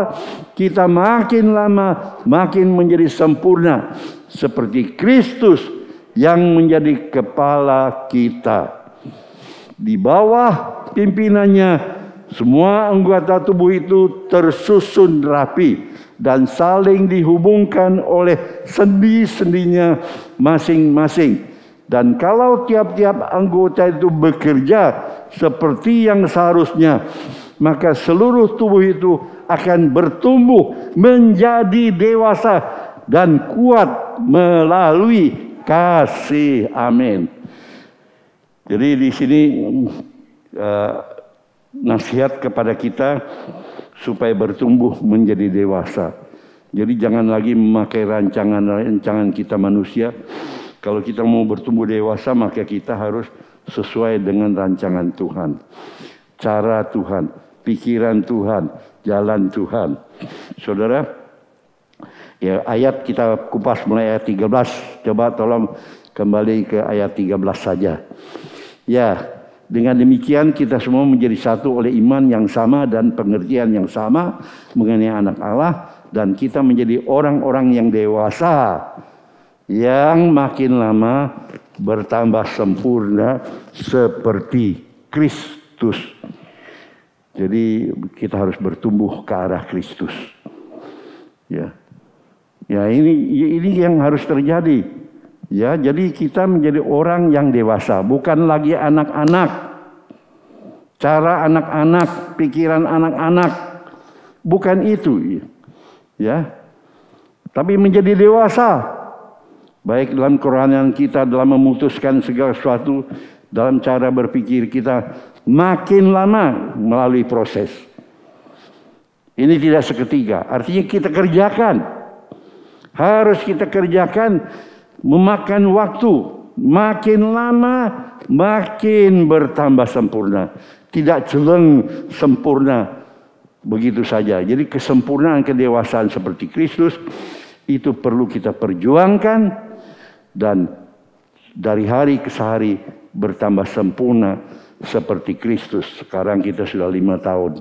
Speaker 2: kita makin lama makin menjadi sempurna seperti Kristus yang menjadi kepala kita. Di bawah pimpinannya semua anggota tubuh itu tersusun rapi dan saling dihubungkan oleh sendi-sendinya masing-masing. Dan kalau tiap-tiap anggota itu bekerja seperti yang seharusnya, maka seluruh tubuh itu akan bertumbuh menjadi dewasa dan kuat melalui kasih. Amin. Jadi di sini nasihat kepada kita supaya bertumbuh menjadi dewasa. Jadi jangan lagi memakai rancangan kita manusia. Kalau kita mau bertumbuh dewasa, maka kita harus sesuai dengan rancangan Tuhan, cara Tuhan. pikiran Tuhan, jalan Tuhan. Saudara, ya ayat kita kupas mulai ayat 13. Coba tolong kembali ke ayat 13 saja. Ya, dengan demikian kita semua menjadi satu oleh iman yang sama dan pengertian yang sama mengenai anak Allah. Dan kita menjadi orang-orang yang dewasa, yang makin lama bertambah sempurna seperti Kristus. Jadi kita harus bertumbuh ke arah Kristus. Ya, ya ini yang harus terjadi. Ya, jadi kita menjadi orang yang dewasa, bukan lagi anak-anak. Cara anak-anak, pikiran anak-anak, bukan itu. Ya, tapi menjadi dewasa. Baik dalam kerohanian kita, dalam memutuskan segala sesuatu, dalam cara berpikir kita, makin lama melalui proses. Ini tidak seketika, artinya kita kerjakan. Harus kita kerjakan, memakan waktu. Makin lama, makin bertambah sempurna. Tidak jeleng sempurna begitu saja. Jadi kesempurnaan kedewasaan seperti Kristus, itu perlu kita perjuangkan. Dan dari hari ke hari bertambah sempurna seperti Kristus. Sekarang kita sudah 5 tahun.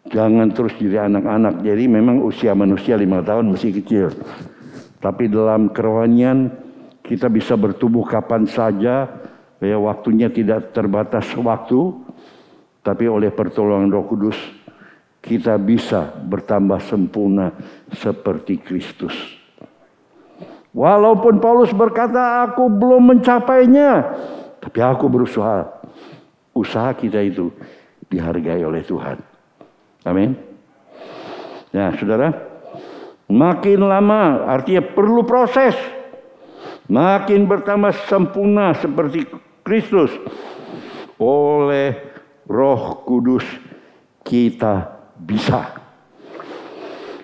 Speaker 2: Jangan terus jadi anak-anak. Jadi memang usia manusia 5 tahun masih kecil. Tapi dalam kerohanian kita bisa bertumbuh kapan saja. Ya, waktunya tidak terbatas waktu. Tapi oleh pertolongan Roh Kudus kita bisa bertambah sempurna seperti Kristus. Walaupun Paulus berkata, aku belum mencapainya, tapi aku berusaha. Usaha kita itu dihargai oleh Tuhan. Amin. Nah, saudara, makin lama artinya perlu proses. Makin bertambah sempurna seperti Kristus. Oleh Roh Kudus kita bisa.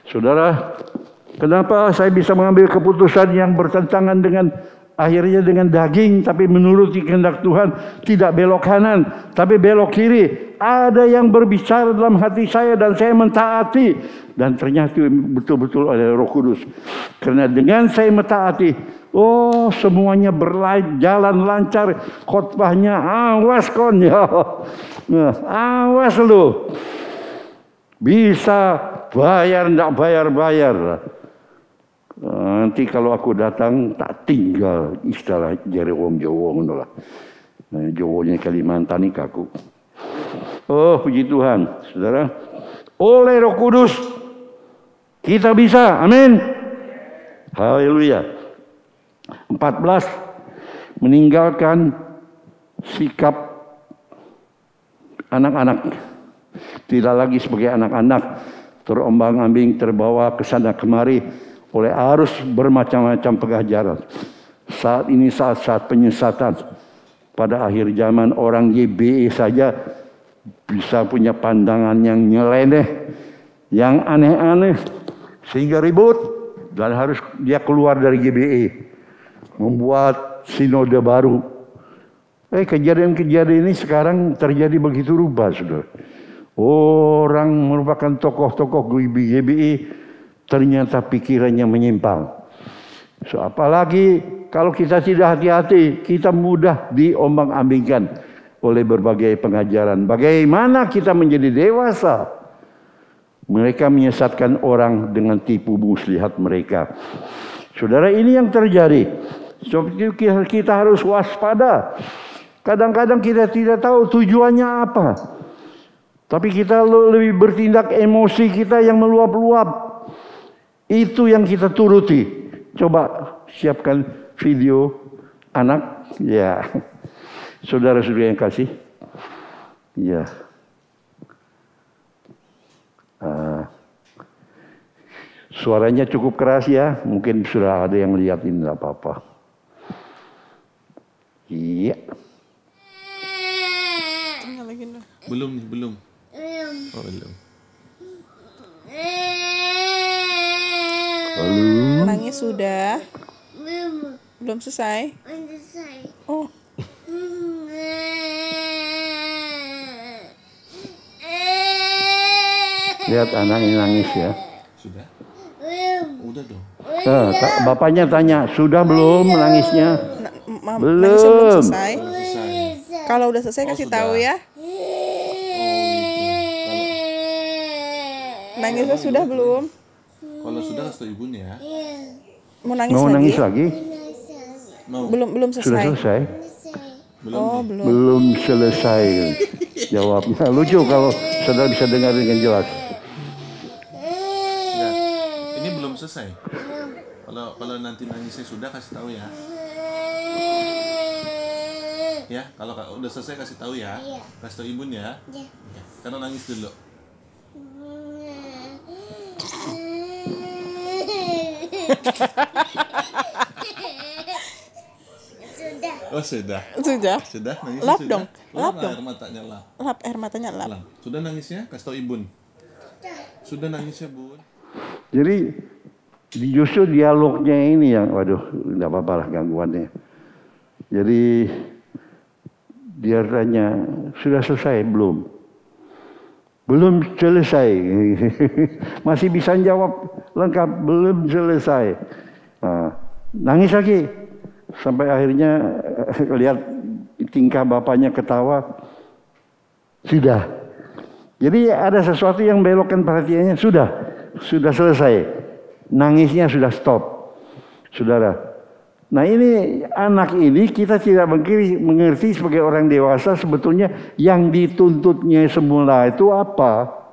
Speaker 2: Saudara, kenapa saya bisa mengambil keputusan yang bertentangan dengan akhirnya dengan daging, tapi menuruti kehendak Tuhan, tidak belok kanan, tapi belok kiri. Ada yang berbicara dalam hati saya dan saya mentaati, dan ternyata betul-betul oleh Roh Kudus. Karena dengan saya mentaati, oh semuanya berjalan lancar, khotbahnya awas kon ya, awas lu, bisa bayar ndak bayar. Nanti kalau aku datang tak tinggal, istilah jari wong Jawa ngono lah. Jawanya Kalimantan ini kaku. Oh puji Tuhan, saudara. Oleh Roh Kudus kita bisa, amin. Haleluya. 14, meninggalkan sikap anak-anak. Tidak lagi sebagai anak-anak terombang-ambing, terbawa ke sana kemari oleh arus bermacam-macam pengajaran. Saat ini saat-saat penyesatan. Pada akhir zaman orang YBE saja bisa punya pandangan yang nyeleneh, yang aneh-aneh, sehingga ribut dan harus dia keluar dari GBE, membuat sinode baru. Kejadian-kejadian ini sekarang terjadi begitu rupa, saudara. Orang merupakan tokoh-tokoh GBE ternyata pikirannya menyimpang. So, apalagi kalau kita tidak hati-hati, kita mudah diombang-ambingkan oleh berbagai pengajaran. Bagaimana kita menjadi dewasa? Mereka menyesatkan orang dengan tipu muslihat mereka. Saudara, ini yang terjadi. So, kita harus waspada. Kadang-kadang kita tidak tahu tujuannya apa. Tapi kita lebih bertindak, emosi kita yang meluap-luap. Itu yang kita turuti. Coba siapkan video anak. Ya, saudara-saudara yang kasih. Ya. Suaranya cukup keras ya. Mungkin sudah ada yang lihat ini, tidak apa-apa. Iya.
Speaker 3: Belum. Oh, belum.
Speaker 4: Nangis sudah? Belum selesai? Oh.
Speaker 2: lihat anak ini nangis ya.
Speaker 3: Sudah? Udah dong.
Speaker 2: Bapaknya tanya, sudah belum nangisnya?
Speaker 4: Nangisnya belum selesai.
Speaker 3: Selesai.
Speaker 4: Kalau udah selesai kasih
Speaker 3: sudah.
Speaker 4: tahu ya. Nangisnya sudah belum?
Speaker 3: Kalau sudah kasih tahu ibunya ya.
Speaker 4: Mau nangis
Speaker 2: Mau
Speaker 4: lagi?
Speaker 2: nangis lagi?
Speaker 3: No.
Speaker 4: Belum
Speaker 2: Sudah
Speaker 4: selesai.
Speaker 2: selesai?
Speaker 3: Belum.
Speaker 4: Belum.
Speaker 2: Belum selesai. Jawabnya lucu kalau saudara bisa dengar dengan jelas.
Speaker 3: Enggak. Ini belum selesai. Kalau nanti nangisnya sudah kasih tahu ya. Ya, kalau udah selesai kasih tahu ya. Kasih tahu ibunya. Ya. Karena nangis dulu. Oh sudah. Sudah nangis.
Speaker 4: Lap
Speaker 3: sudah.
Speaker 4: dong. Lap dong.
Speaker 3: Air matanya lap.
Speaker 4: Lap air matanya lap.
Speaker 3: Sudah nangisnya? Kasih tahu ibun. Sudah nangisnya bun.
Speaker 2: Jadi justru dialognya ini yang, waduh, nggak apa-apa lah gangguannya. Jadi dia tanya, sudah selesai belum? Belum selesai. Masih bisa jawab lengkap, belum selesai. Nah, nangis lagi. Sampai akhirnya lihat tingkah bapaknya ketawa. Sudah. Jadi ada sesuatu yang belokkan perhatiannya. Sudah selesai. Nangisnya sudah stop. Saudara. Nah ini anak ini kita tidak mengerti sebagai orang dewasa sebetulnya yang dituntutnya semula itu apa.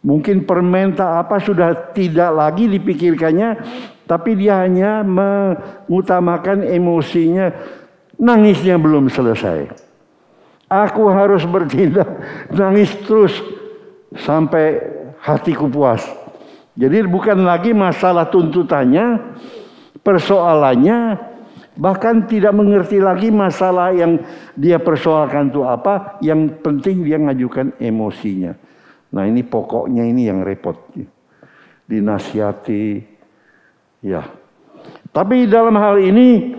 Speaker 2: Mungkin permen tak apa sudah tidak lagi dipikirkannya, tapi dia hanya mengutamakan emosinya. Nangisnya belum selesai. Aku harus bertindak, nangis terus sampai hatiku puas. Jadi bukan lagi masalah tuntutannya, persoalannya, bahkan tidak mengerti lagi masalah yang dia persoalkan itu apa. Yang penting dia ngajukan emosinya. Nah ini pokoknya ini yang repot. Dinasihati. Ya. Tapi dalam hal ini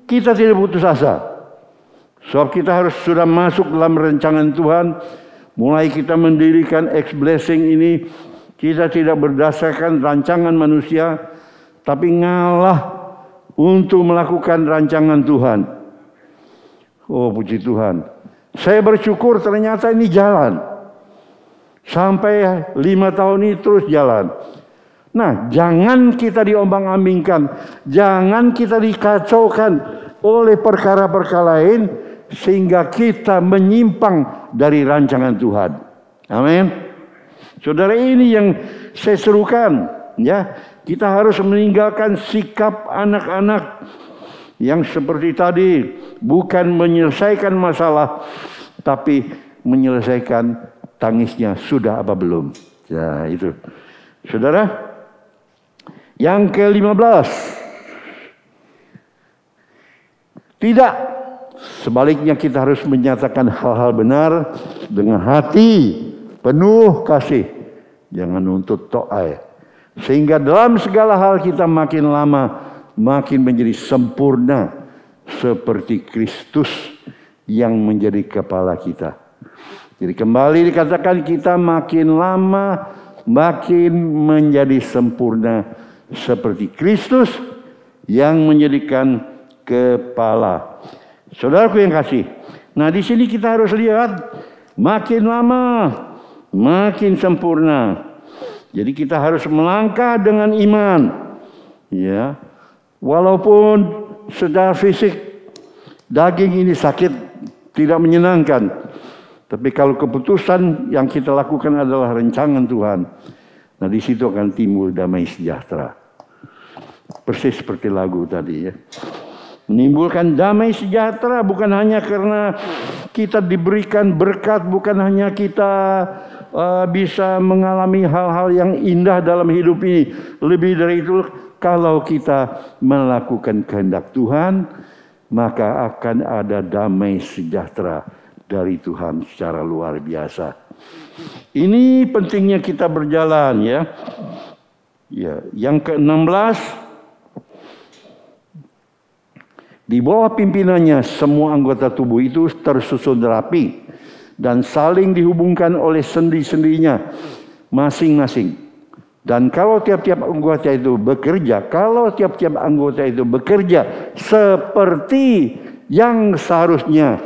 Speaker 2: kita tidak putus asa. Sebab kita harus sudah masuk dalam rancangan Tuhan. Mulai kita mendirikan X-Blessing ini. Kita tidak berdasarkan rancangan manusia. Tapi ngalah untuk melakukan rancangan Tuhan. Oh puji Tuhan. Saya bersyukur ternyata ini jalan. Sampai 5 tahun ini terus jalan. Nah jangan kita diombang-ambingkan. Jangan kita dikacaukan oleh perkara-perkara lain. Sehingga kita menyimpang dari rancangan Tuhan. Amin. Saudara ini yang saya serukan. Ya, kita harus meninggalkan sikap anak-anak yang seperti tadi, bukan menyelesaikan masalah, tapi menyelesaikan tangisnya sudah apa belum. Ya, itu. Saudara, yang ke-15. Tidak. Sebaliknya kita harus menyatakan hal-hal benar dengan hati penuh kasih. Jangan nuntut to'ai. Sehingga dalam segala hal kita makin lama makin menjadi sempurna seperti Kristus yang menjadi kepala kita. Jadi kembali dikatakan kita makin lama makin menjadi sempurna seperti Kristus yang menjadikan kepala. Saudaraku yang kasih. Nah di sini kita harus lihat makin lama makin sempurna. Jadi kita harus melangkah dengan iman. Ya. Walaupun secara fisik daging ini sakit, tidak menyenangkan. Tapi kalau keputusan yang kita lakukan adalah rancangan Tuhan. Nah di situ akan timbul damai sejahtera. Persis seperti lagu tadi ya. Menimbulkan damai sejahtera bukan hanya karena kita diberikan berkat, bukan hanya kita bisa mengalami hal-hal yang indah dalam hidup ini. Lebih dari itu, kalau kita melakukan kehendak Tuhan, maka akan ada damai sejahtera dari Tuhan secara luar biasa. Ini pentingnya kita berjalan ya. Ya, yang ke-16. Di bawah pimpinannya semua anggota tubuh itu tersusun rapi dan saling dihubungkan oleh sendi-sendinya masing-masing. Dan kalau tiap-tiap anggota itu bekerja, seperti yang seharusnya,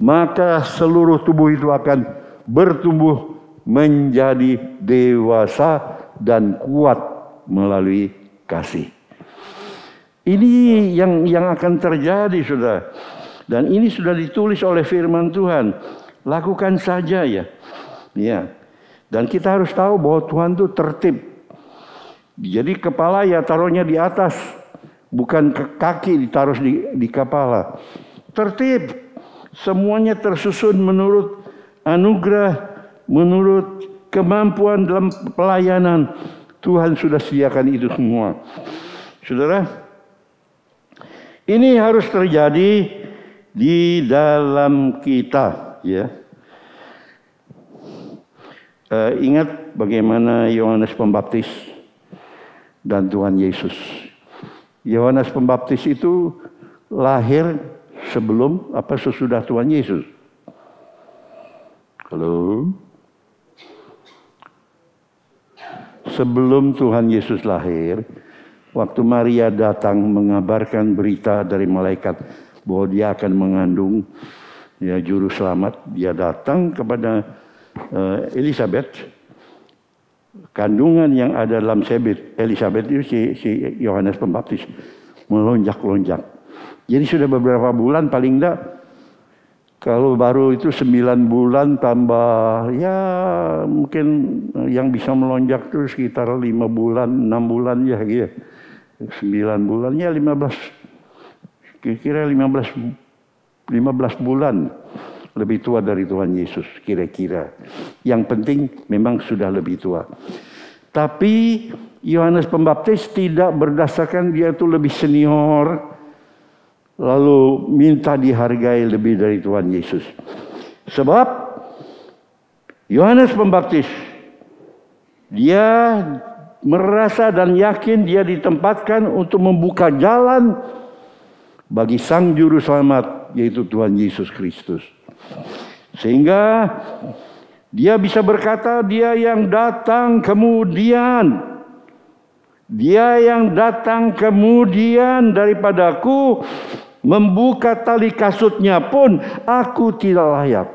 Speaker 2: maka seluruh tubuh itu akan bertumbuh menjadi dewasa dan kuat melalui kasih. Ini yang akan terjadi, saudara. Dan ini sudah ditulis oleh firman Tuhan. Lakukan saja ya. Ya. Dan kita harus tahu bahwa Tuhan itu tertib. Jadi kepala ya taruhnya di atas, bukan ke kaki ditaruh di kepala. Tertib. Semuanya tersusun menurut anugerah, menurut kemampuan dalam pelayanan. Tuhan sudah sediakan itu semua. Saudara, ini harus terjadi di dalam kita, ya. Ingat bagaimana Yohanes Pembaptis dan Tuhan Yesus. Yohanes Pembaptis itu lahir sebelum apa sesudah Tuhan Yesus? Halo? Sebelum Tuhan Yesus lahir, waktu Maria datang mengabarkan berita dari malaikat bahwa dia akan mengandung ya juru selamat, dia datang kepada Elizabeth. Kandungan yang ada dalam Elizabeth itu si Yohanes Pembaptis melonjak-lonjak. Jadi sudah beberapa bulan paling enggak, kalau baru itu 9 bulan tambah ya mungkin yang bisa melonjak itu sekitar 5 bulan, 6 bulan ya gitu. 9 bulan ya 15, kira-kira 15 bulan lebih tua dari Tuhan Yesus kira-kira. Yang penting memang sudah lebih tua. Tapi Yohanes Pembaptis tidak berdasarkan dia itu lebih senior lalu minta dihargai lebih dari Tuhan Yesus. Sebab Yohanes Pembaptis dia merasa dan yakin dia ditempatkan untuk membuka jalan bagi Sang Juru Selamat, yaitu Tuhan Yesus Kristus. Sehingga dia bisa berkata, dia yang datang kemudian daripadaku, membuka tali kasutnya pun aku tidak layak.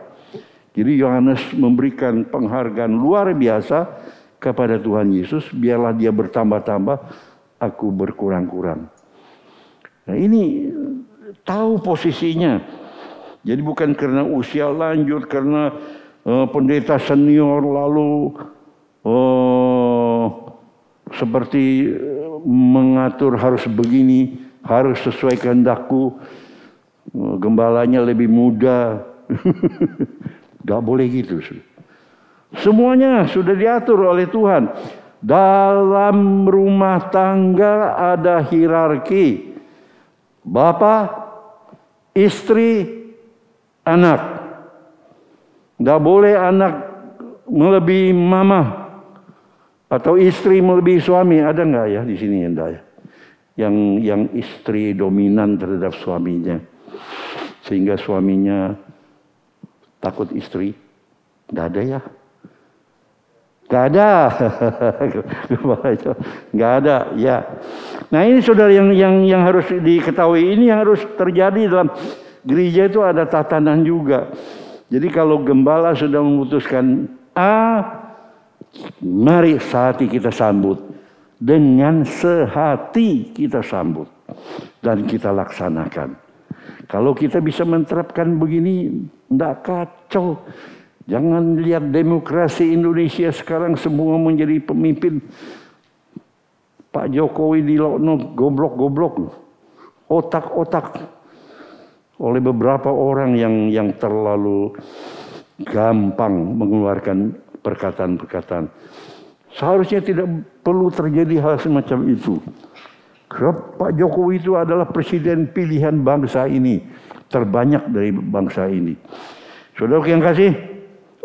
Speaker 2: Jadi Yohanes memberikan penghargaan luar biasa kepada Tuhan Yesus. Biarlah dia bertambah-tambah, aku berkurang-kurang. Nah ini tahu posisinya. Jadi bukan karena usia lanjut, karena pendeta senior lalu seperti mengatur harus begini, harus sesuai kehendakku. Gembalanya lebih muda. Gak boleh gitu. Semuanya sudah diatur oleh Tuhan. Dalam rumah tangga ada hierarki. Bapak, istri, anak. Gak boleh anak melebihi mama atau istri melebihi suami. Ada nggak ya di sini ya? Yang istri dominan terhadap suaminya sehingga suaminya takut istri. Nggak ada ya? Nggak ada. Nggak ada ya. Nah ini saudara yang harus diketahui, ini yang harus terjadi dalam gereja. Itu ada tatanan juga. Jadi kalau gembala sudah memutuskan mari sehati kita sambut. Dengan sehati kita sambut. Dan kita laksanakan. Kalau kita bisa menerapkan begini, tidak kacau. Jangan lihat demokrasi Indonesia sekarang semua menjadi pemimpin. Pak Jokowi dilokno goblok-goblok. Otak-otak. Oleh beberapa orang yang terlalu gampang mengeluarkan perkataan-perkataan. Seharusnya tidak perlu terjadi hal semacam itu. Pak Jokowi itu adalah presiden pilihan bangsa ini. Terbanyak dari bangsa ini. Saudara yang kasih,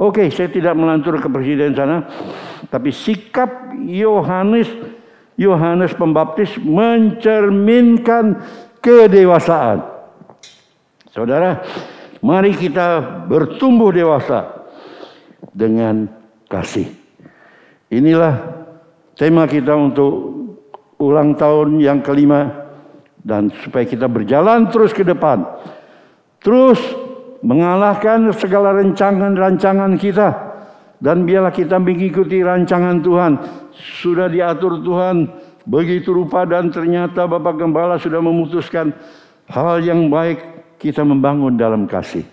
Speaker 2: oke, saya tidak melantur ke presiden sana. Tapi sikap Yohanes Pembaptis mencerminkan kedewasaan. Saudara, mari kita bertumbuh dewasa dengan kasih. Inilah tema kita untuk ulang tahun yang kelima, dan supaya kita berjalan terus ke depan, terus mengalahkan segala rancangan-rancangan kita, dan biarlah kita mengikuti rancangan Tuhan. Sudah diatur Tuhan begitu rupa, dan ternyata Bapak Gembala sudah memutuskan hal yang baik, kita membangun dalam kasih.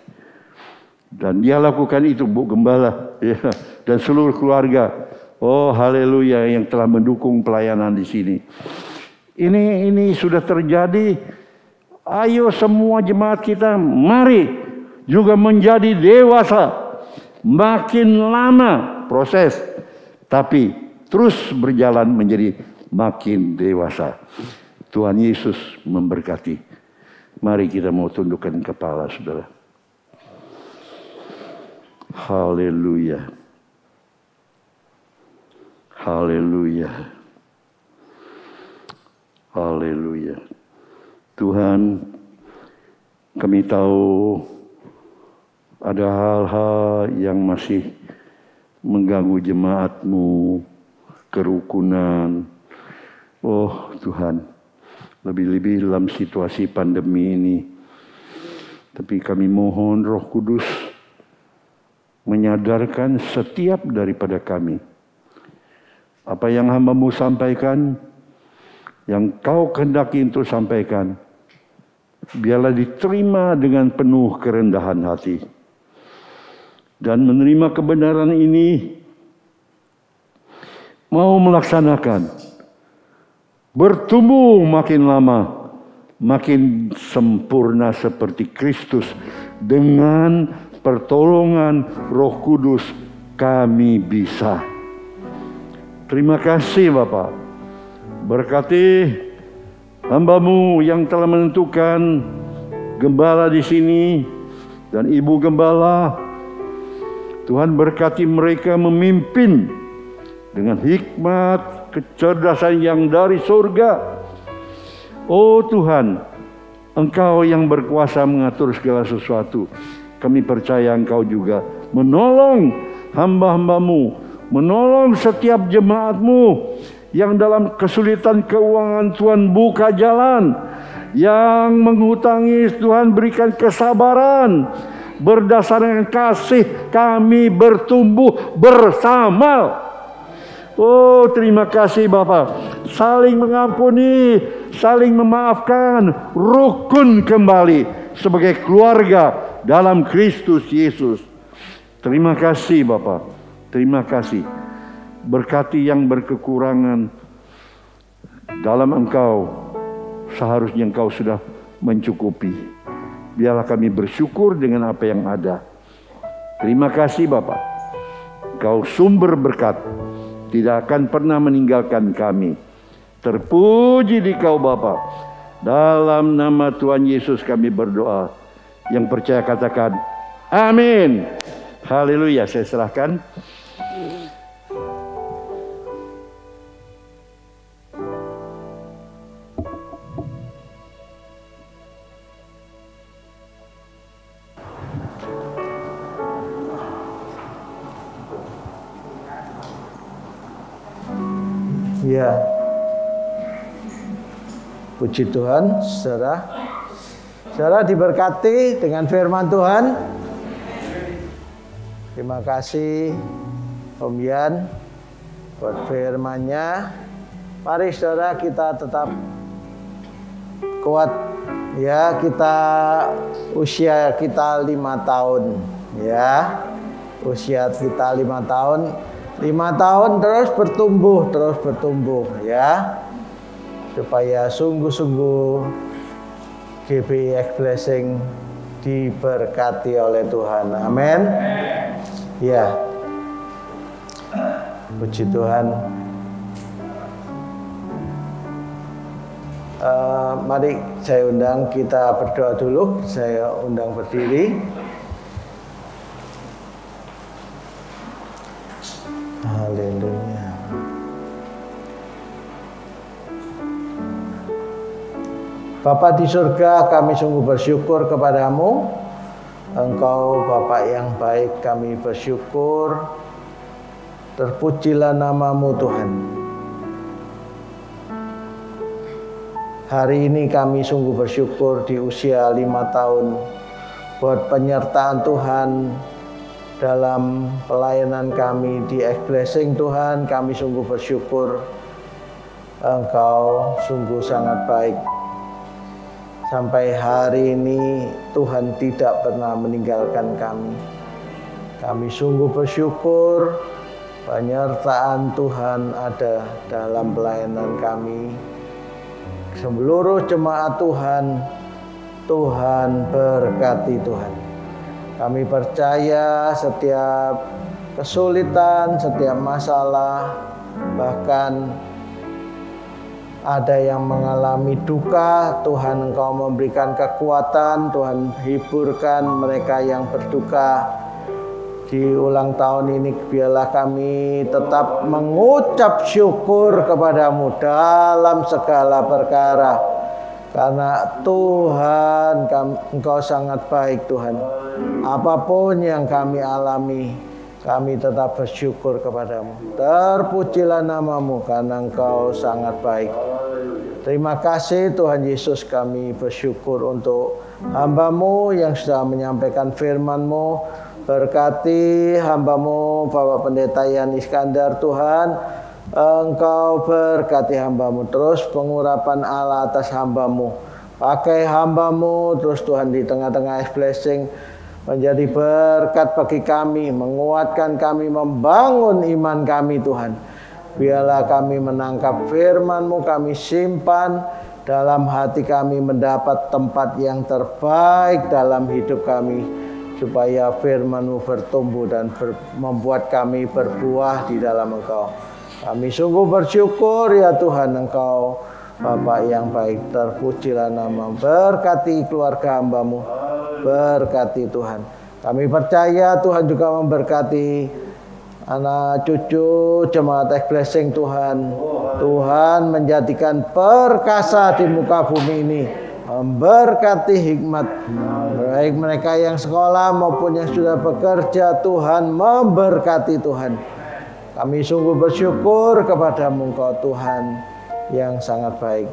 Speaker 2: Dan dia lakukan itu, Bu Gembala, ya, dan seluruh keluarga. Oh haleluya, yang telah mendukung pelayanan di sini. Ini sudah terjadi. Ayo semua jemaat kita, mari juga menjadi dewasa. Makin lama proses, tapi terus berjalan menjadi makin dewasa. Tuhan Yesus memberkati. Mari kita mau tundukkan kepala, saudara. Haleluya. Haleluya. Haleluya. Tuhan, kami tahu ada hal-hal yang masih mengganggu jemaat-Mu, kerukunan. Oh Tuhan, lebih-lebih dalam situasi pandemi ini. Tapi kami mohon Roh Kudus menyadarkan setiap daripada kami. Apa yang hamba-Mu sampaikan, yang Kau kehendaki untuk sampaikan, biarlah diterima dengan penuh kerendahan hati. Dan menerima kebenaran ini, mau melaksanakan, bertumbuh makin lama, makin sempurna seperti Kristus. Dengan pertolongan Roh Kudus kami bisa. Terima kasih Bapak. Berkati hamba-Mu yang telah menentukan gembala di sini dan Ibu Gembala. Tuhan berkati mereka memimpin dengan hikmat, kecerdasan yang dari surga. Oh Tuhan, Engkau yang berkuasa mengatur segala sesuatu. Kami percaya Engkau juga menolong hamba-hamba-Mu, menolong setiap jemaat-Mu yang dalam kesulitan keuangan. Tuhan buka jalan, yang menghutangi Tuhan berikan kesabaran. Berdasarkan kasih kami bertumbuh bersama. Oh terima kasih Bapak. Saling mengampuni, saling memaafkan, rukun kembali sebagai keluarga dalam Kristus Yesus. Terima kasih Bapak. Terima kasih. Berkati yang berkekurangan. Dalam Engkau seharusnya Engkau sudah mencukupi. Biarlah kami bersyukur dengan apa yang ada. Terima kasih Bapak. Engkau sumber berkat, tidak akan pernah meninggalkan kami. Terpuji di Kau Bapa. Dalam nama Tuhan Yesus kami berdoa. Yang percaya katakan amin. Haleluya. Saya serahkan.
Speaker 5: Ya, puji Tuhan, saudara. Saudara diberkati dengan firman Tuhan. Terima kasih Om Yan buat firman-Nya. Mari saudara kita tetap kuat. Ya, kita usia kita 5 tahun. Ya, usia kita 5 tahun. 5 tahun terus bertumbuh ya, supaya sungguh-sungguh GBIX Blessing diberkati oleh Tuhan. Amin. Ya, puji Tuhan. Mari saya undang kita berdoa dulu. Saya undang berdiri. Haleluya. Bapa di surga, kami sungguh bersyukur kepadamu. Engkau Bapa yang baik, kami bersyukur Terpujilah namamu Tuhan. Hari ini kami sungguh bersyukur di usia 5 tahun buat penyertaan Tuhan dalam pelayanan kami di X-Blessing. Tuhan, kami sungguh bersyukur. Engkau sungguh sangat baik. Sampai hari ini Tuhan tidak pernah meninggalkan kami. Kami sungguh bersyukur penyertaan Tuhan ada dalam pelayanan kami. Seluruh jemaat Tuhan, Tuhan berkati Tuhan. Kami percaya setiap kesulitan, setiap masalah, bahkan ada yang mengalami duka, Tuhan Engkau memberikan kekuatan, Tuhan hiburkan mereka yang berduka. Di ulang tahun ini biarlah kami tetap mengucap syukur kepadamu dalam segala perkara. Karena Tuhan, Engkau sangat baik Tuhan. Apapun yang kami alami, kami tetap bersyukur kepadamu. Terpujilah namamu karena Engkau sangat baik. Terima kasih Tuhan Yesus, kami bersyukur untuk hamba-Mu yang sudah menyampaikan firman-Mu. Berkati hamba-Mu Bapak Pendeta Yan Iskandar Tuhan. Engkau berkati hamba-Mu, terus pengurapan Allah atas hamba-Mu. Pakai hamba-Mu terus Tuhan di tengah-tengah X-Blessing menjadi berkat bagi kami, menguatkan kami, membangun iman kami Tuhan. Biarlah kami menangkap firman-Mu, kami simpan dalam hati kami, mendapat tempat yang terbaik dalam hidup kami, supaya firman-Mu bertumbuh dan membuat kami berbuah di dalam Engkau. Kami sungguh bersyukur ya Tuhan, Engkau Bapak yang baik. Terpujilah nama-Mu. Berkati keluarga hamba-Mu, berkati Tuhan. Kami percaya Tuhan juga memberkati anak cucu jemaat X-Blessing Tuhan. Tuhan menjadikan perkasa di muka bumi ini, memberkati hikmat, baik mereka yang sekolah maupun yang sudah bekerja. Tuhan memberkati Tuhan. Kami sungguh bersyukur kepada-Mu Engkau Tuhan yang sangat baik.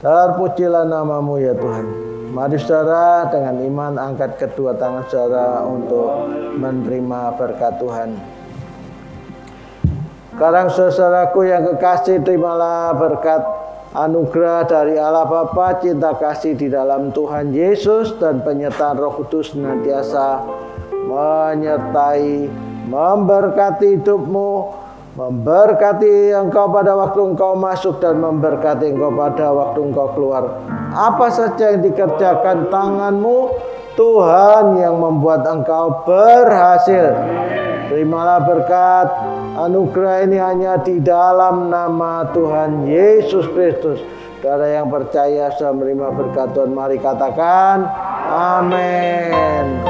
Speaker 5: Terpujilah nama-Mu ya Tuhan. Mari saudara dengan iman angkat kedua tangan saudara untuk menerima berkat Tuhan. Sekarang saudaraku yang kekasih, terimalah berkat anugerah dari Allah Bapa, cinta kasih di dalam Tuhan Yesus, dan penyertaan Roh Kudus senantiasa menyertai, memberkati hidupmu, memberkati engkau pada waktu engkau masuk, dan memberkati engkau pada waktu engkau keluar. Apa saja yang dikerjakan tanganmu, Tuhan yang membuat engkau berhasil. Terimalah berkat anugerah ini hanya di dalam nama Tuhan Yesus Kristus. Saudara yang percaya sudah menerima berkat Tuhan, mari katakan amin.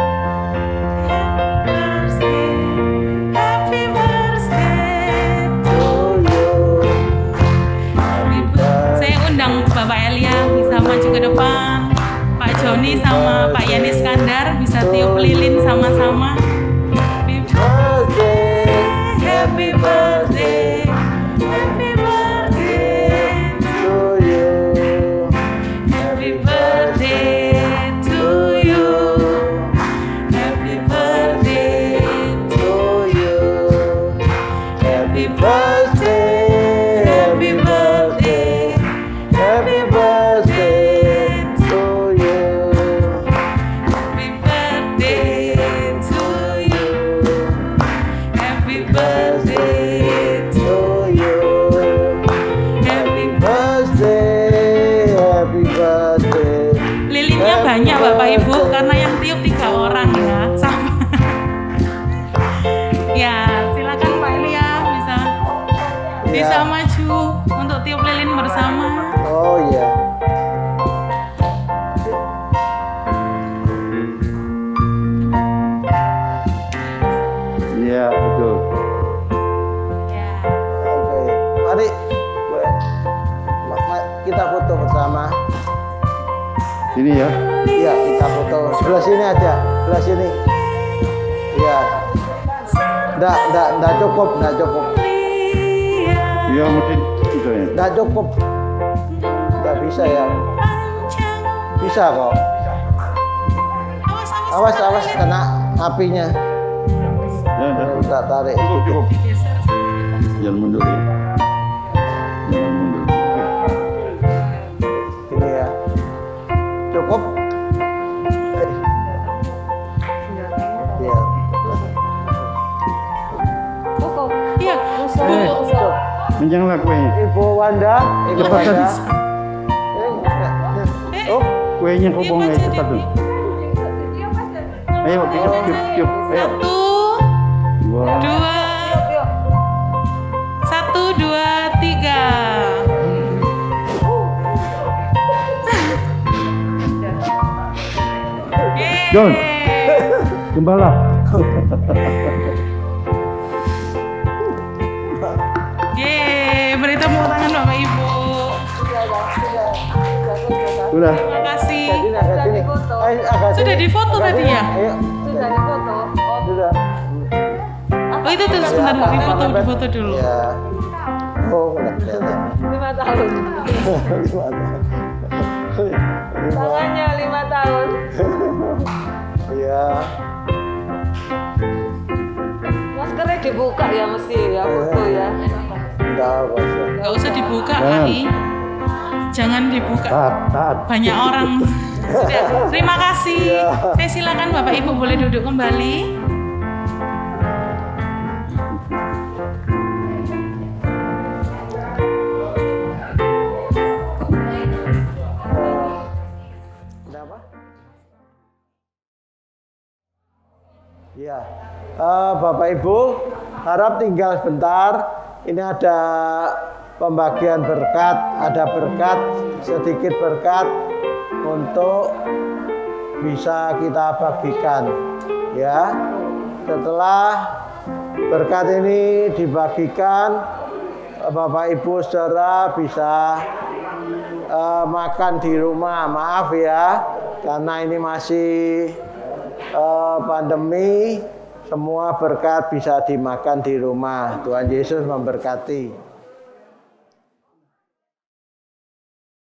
Speaker 1: Bapak Elia bisa maju ke depan, Pak Joni sama Pak Yan Iskandar bisa tiup lilin sama-sama. Happy birthday, happy birthday to you, happy birthday to you, happy birthday to you, happy birthday, happy birthday, happy birthday to you, happy birthday to you, happy birthday to you, happy birthday, happy birthday. Lilinnya banyak Bapak Ibu karena yang tiup 3 orang ya. Sama. Ya, silakan Pak Elia bisa maju untuk tiup lilin bersama.
Speaker 5: Oh iya.
Speaker 2: Iya, betul.
Speaker 1: Ya.
Speaker 5: Oke, mari kita foto bersama.
Speaker 2: Sini ya.
Speaker 5: Iya, kita foto sebelah sini aja, sebelah sini. Iya. Enggak cukup.
Speaker 2: Ya mesti itu ya.
Speaker 5: Enggak cukup. Enggak bisa ya. Bisa kok. Awas kena apinya.
Speaker 2: Ya,
Speaker 5: Tak tarik.
Speaker 2: cukup. Jangan mundur ya. Jangan mundur.
Speaker 5: Ini ya. Cukup. Iya.
Speaker 1: Iya.
Speaker 2: Menjanglah kuenya.
Speaker 5: Ibu Wanda.
Speaker 2: Cepat tadi.
Speaker 5: Oh,
Speaker 2: Kuenya kobong ya cepat tuh. Ayo, tiup. Ayo.
Speaker 1: 1, 2, 3.
Speaker 2: John. Gembala.
Speaker 1: Beri tepuk tangan Bapak Ibu.
Speaker 2: Udah.
Speaker 1: Terima kasih.
Speaker 5: agak sini. Agak
Speaker 1: Sudah
Speaker 5: sini.
Speaker 1: difoto
Speaker 5: Agak
Speaker 1: tadi
Speaker 5: sini.
Speaker 1: ya?
Speaker 5: Ayo.
Speaker 6: Sudah difoto. Oh,
Speaker 5: Sudah.
Speaker 1: Oh itu tuh sebentar difoto dulu.
Speaker 5: Ya. Oh, enggak kelihatan.
Speaker 6: 5 tahun. Tangannya 5 tahun.
Speaker 5: Iya.
Speaker 6: Maskernya dibuka ya mesti ya foto ya.
Speaker 5: Enggak apa sih.
Speaker 1: Gak usah dibuka,
Speaker 2: Jangan.
Speaker 1: Ai. Jangan dibuka.
Speaker 2: Taat.
Speaker 1: Banyak orang. Sudah. Terima kasih. Saya silakan Bapak Ibu boleh duduk kembali.
Speaker 5: Kenapa? Ya, Bapak Ibu, harap tinggal sebentar. Ini ada pembagian berkat, ada berkat, sedikit berkat untuk bisa kita bagikan. Ya, setelah berkat ini dibagikan, Bapak Ibu saudara bisa makan di rumah. Maaf ya, karena ini masih pandemi, semua berkat bisa dimakan di rumah. Tuhan Yesus memberkati.